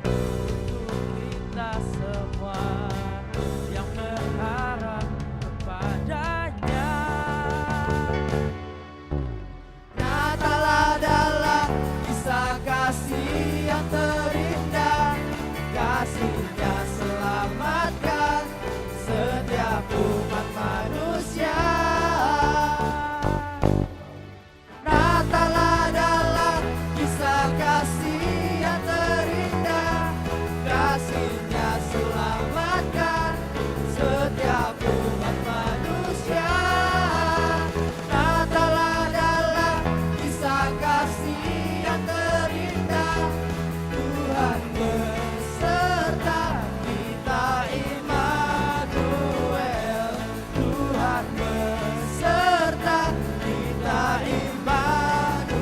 untuk kita semua yang berharap kepadanya. Natal adalah kisah kasih yang terindah, kasihnya selamatkan setiap umat manusia. Natal adalah kisah kasih yang terindah, kasihnya selamatkan setiap umat manusia. Natal adalah kisah kasih yang terindah, Tuhan beserta kita, Immanuel. Tuhan beserta kita, Immanuel.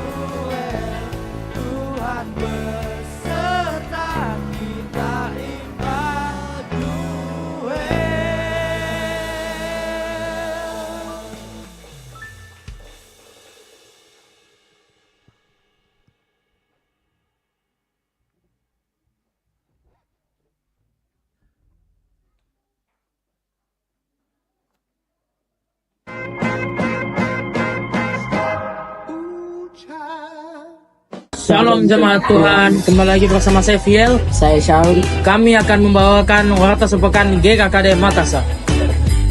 Tuhan beserta kita, Immanuel. Shalom jemaat Tuhan, kembali lagi bersama saya Fiel. Saya Syaul. Kami akan membawakan warta sepekan GKKD Makassar.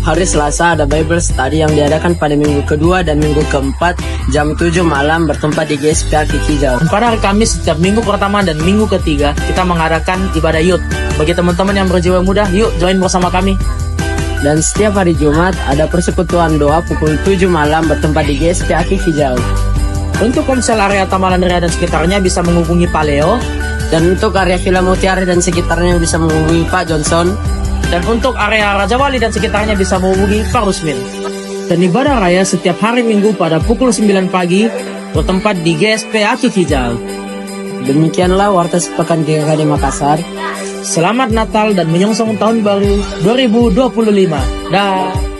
Hari Selasa ada Bible Study yang diadakan pada minggu kedua dan minggu keempat jam 7 malam bertempat di GSP Kijau. Pada hari Kamis setiap minggu pertama dan minggu ketiga kita mengadakan ibadah youth. Bagi teman-teman yang berjiwa muda, yuk join bersama kami. Dan setiap hari Jumat ada persekutuan doa pukul 7 malam bertempat di GSP Kijau. Untuk komsel area Tamalan Ria dan sekitarnya bisa menghubungi Pak Leo. Dan untuk area Villa Mutiara dan sekitarnya bisa menghubungi Pak Johnson. Dan untuk area Raja Wali dan sekitarnya bisa menghubungi Pak Rusmin. Dan ibadah raya setiap hari Minggu pada pukul 9 pagi bertempat di GSP Kijau. Demikianlah warta sepekan GKKD Makassar. Selamat Natal dan menyongsong tahun baru 2025. Dah.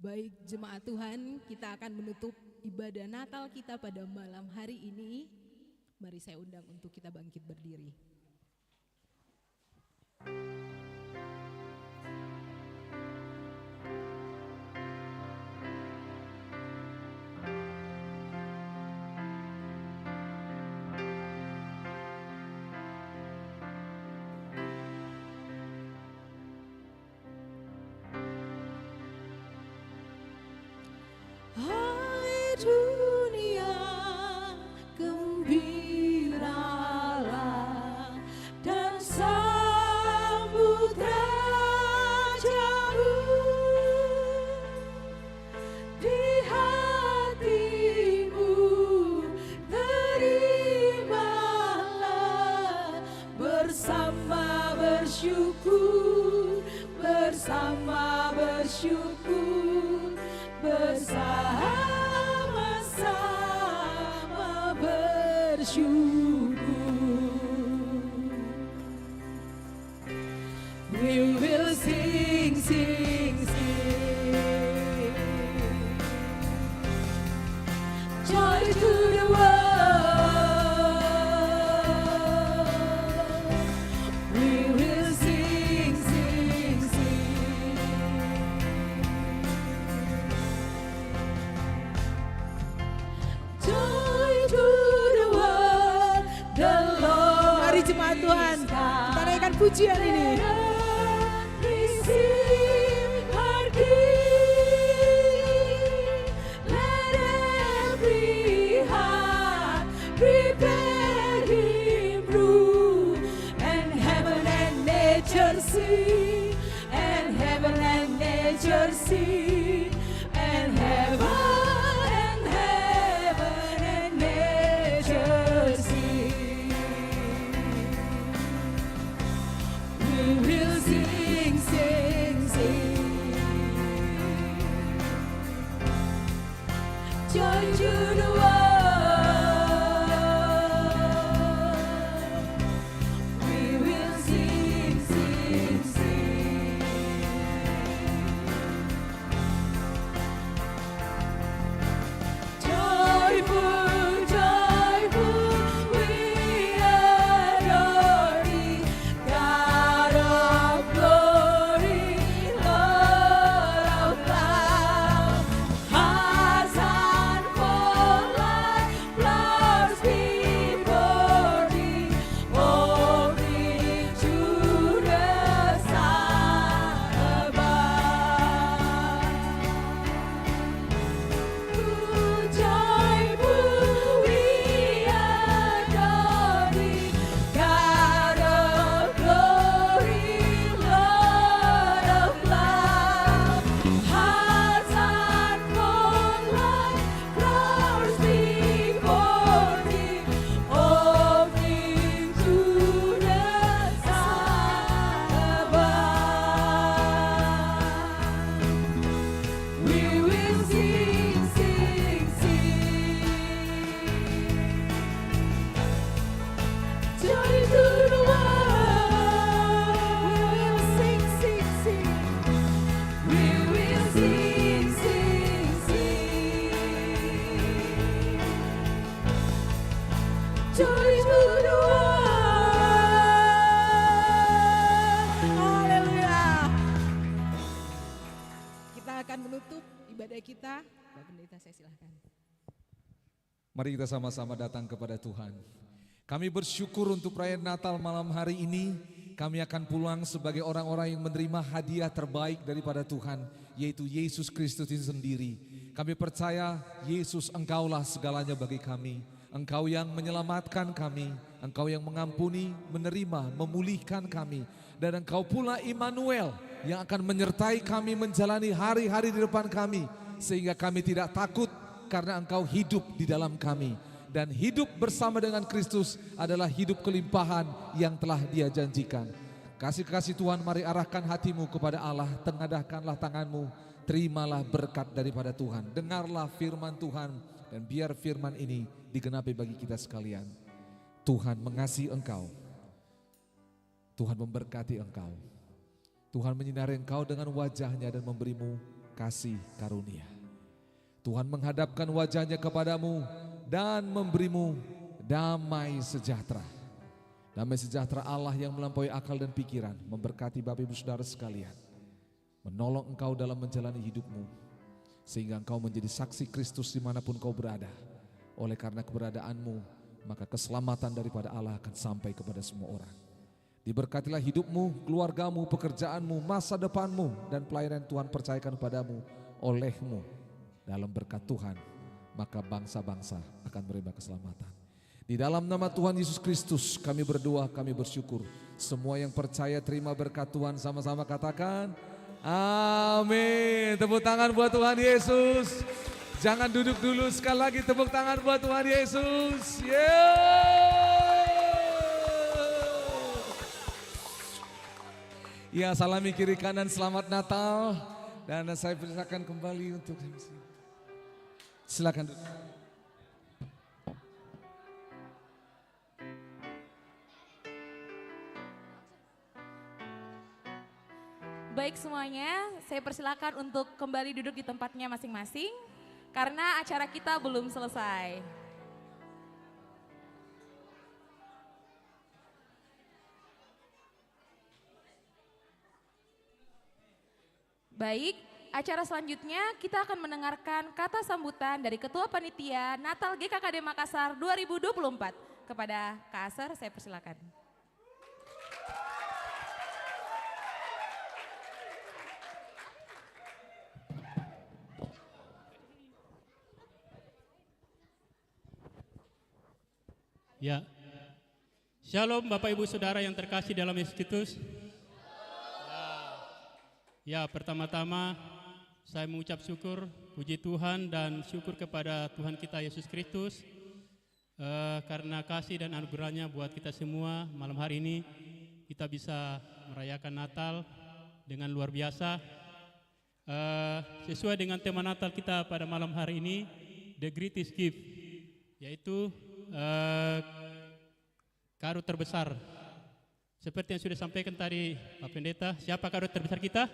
Baik jemaat Tuhan, kita akan menutup ibadah Natal kita pada malam hari ini. Mari saya undang untuk kita bangkit berdiri. Hai dunia, gembiralah dan sambut Rajamu. Di hatimu terimalah bersama bersyukur, bersama bersyukur, bersama-sama bersyukur. We will sing, sing, sing. Joy to the world. We will sing, sing, sing. Joy to the world, the Lord. Mari jemaat Tuhan, kita pujian ini. Receive our King. Let every heart prepare Him room, and heaven and nature sing, and heaven and nature sing, and heaven and nature sing. We will sing, sing, sing. Joy to the world. We will sing, sing, sing. Joyful, joyful, we adore Thee, God of glory, Lord of love. Hearts unfold like flowers before Thee, holding to the sun above. Joyful, we adore Thee, God of glory, Lord of love. Hearts unfold like flowers before Thee, holding to the sun above. We will sing, sing, sing. Joy to the world. We will sing, sing, sing. We will sing, sing, sing. Joy to the world. Haleluya. Kita akan menutup ibadah kita. Bapak Pendeta, saya silahkan. Mari kita sama-sama datang kepada Tuhan. Kami bersyukur untuk perayaan Natal malam hari ini. Kami akan pulang sebagai orang-orang yang menerima hadiah terbaik daripada Tuhan, yaitu Yesus Kristus itu sendiri. Kami percaya Yesus, Engkaulah segalanya bagi kami. Engkau yang menyelamatkan kami, Engkau yang mengampuni, menerima, memulihkan kami. Dan Engkau pula Immanuel yang akan menyertai kami menjalani hari-hari di depan kami. Sehingga kami tidak takut karena Engkau hidup di dalam kami. Dan hidup bersama dengan Kristus adalah hidup kelimpahan yang telah Dia janjikan. Kasih-kasih Tuhan, mari arahkan hatimu kepada Allah, tengadahkanlah tanganmu, terimalah berkat daripada Tuhan. Dengarlah firman Tuhan dan biar firman ini digenapi bagi kita sekalian. Tuhan mengasihi engkau. Tuhan memberkati engkau. Tuhan menyinari engkau dengan wajahnya dan memberimu kasih karunia. Tuhan menghadapkan wajahnya kepadamu dan memberimu damai sejahtera. Damai sejahtera Allah yang melampaui akal dan pikiran memberkati Bapak Ibu Saudara sekalian. Menolong engkau dalam menjalani hidupmu. Sehingga engkau menjadi saksi Kristus dimanapun kau berada. Oleh karena keberadaanmu, maka keselamatan daripada Allah akan sampai kepada semua orang. Diberkatilah hidupmu, keluargamu, pekerjaanmu, masa depanmu, dan pelayanan Tuhan percayakan padamu olehmu. Dalam berkat Tuhan, maka bangsa-bangsa akan menerima keselamatan. Di dalam nama Tuhan Yesus Kristus kami berdoa, kami bersyukur. Semua yang percaya terima berkat Tuhan, sama-sama katakan amin. Tepuk tangan buat Tuhan Yesus. Jangan duduk dulu, sekali lagi tepuk tangan buat Tuhan Yesus. Ya, salami kiri kanan, selamat Natal. Dan saya persilakan kembali untuk MC. Silakan duduk. Baik semuanya, saya persilakan untuk kembali duduk di tempatnya masing-masing karena acara kita belum selesai. Baik, acara selanjutnya kita akan mendengarkan kata sambutan dari Ketua Panitia Natal GKKD Makassar 2024. Kepada Kak Asar, saya persilakan. Ya. Shalom Bapak Ibu Saudara yang terkasih dalam Yesus Kristus. Ya, pertama-tama saya mengucap syukur, puji Tuhan dan syukur kepada Tuhan kita Yesus Kristus karena kasih dan anugerahnya buat kita semua. Malam hari ini kita bisa merayakan Natal dengan luar biasa. Sesuai dengan tema Natal kita pada malam hari ini, The Greatest Gift, yaitu karut terbesar. Seperti yang sudah disampaikan tadi Pak Pendeta, siapa karut terbesar kita?